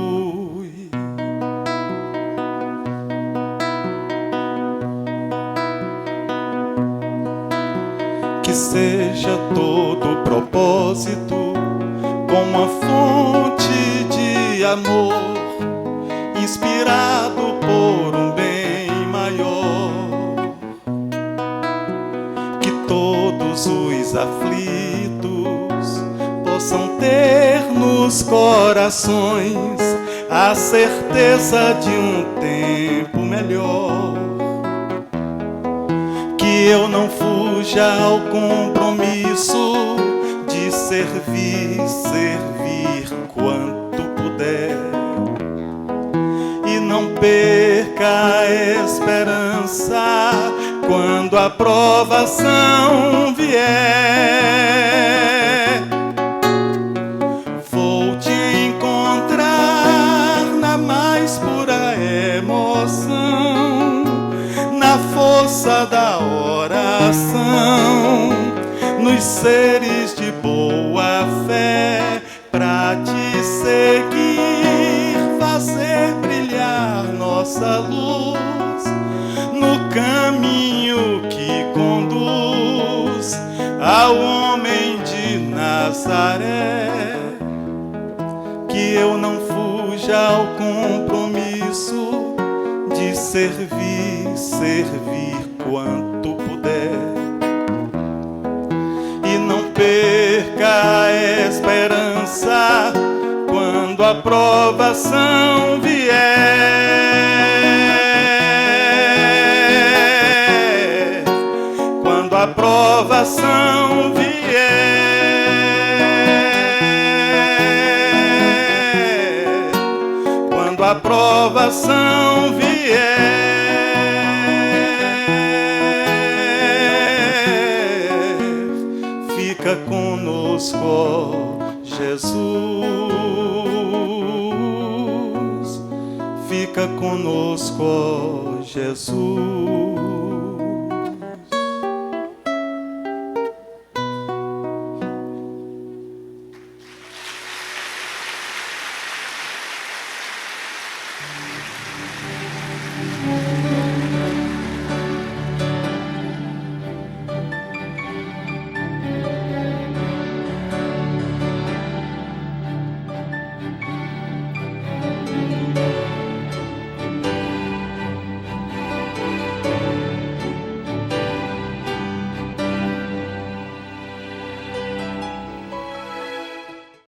Que seja todo propósito como uma fonte de amor, inspirado por um bem maior. Que todos os aflitos possam ter nos corações a certeza de um tempo melhor. Que eu não fuja ao compromisso de servir quanto puder, e não perca a esperança quando a provação vier. Vou te encontrar na mais pura emoção, na força da oração, nos seres de boa fé, pra te seguir, fazer brilhar nossa luz no caminho que conduz ao homem de Nazaré. que eu não fuja ao compromisso de servir quanto puder. E não perca a esperança quando a provação vier. Quando a provação vier. Quando a provação vier, fica conosco, Jesus, fica conosco, Jesus.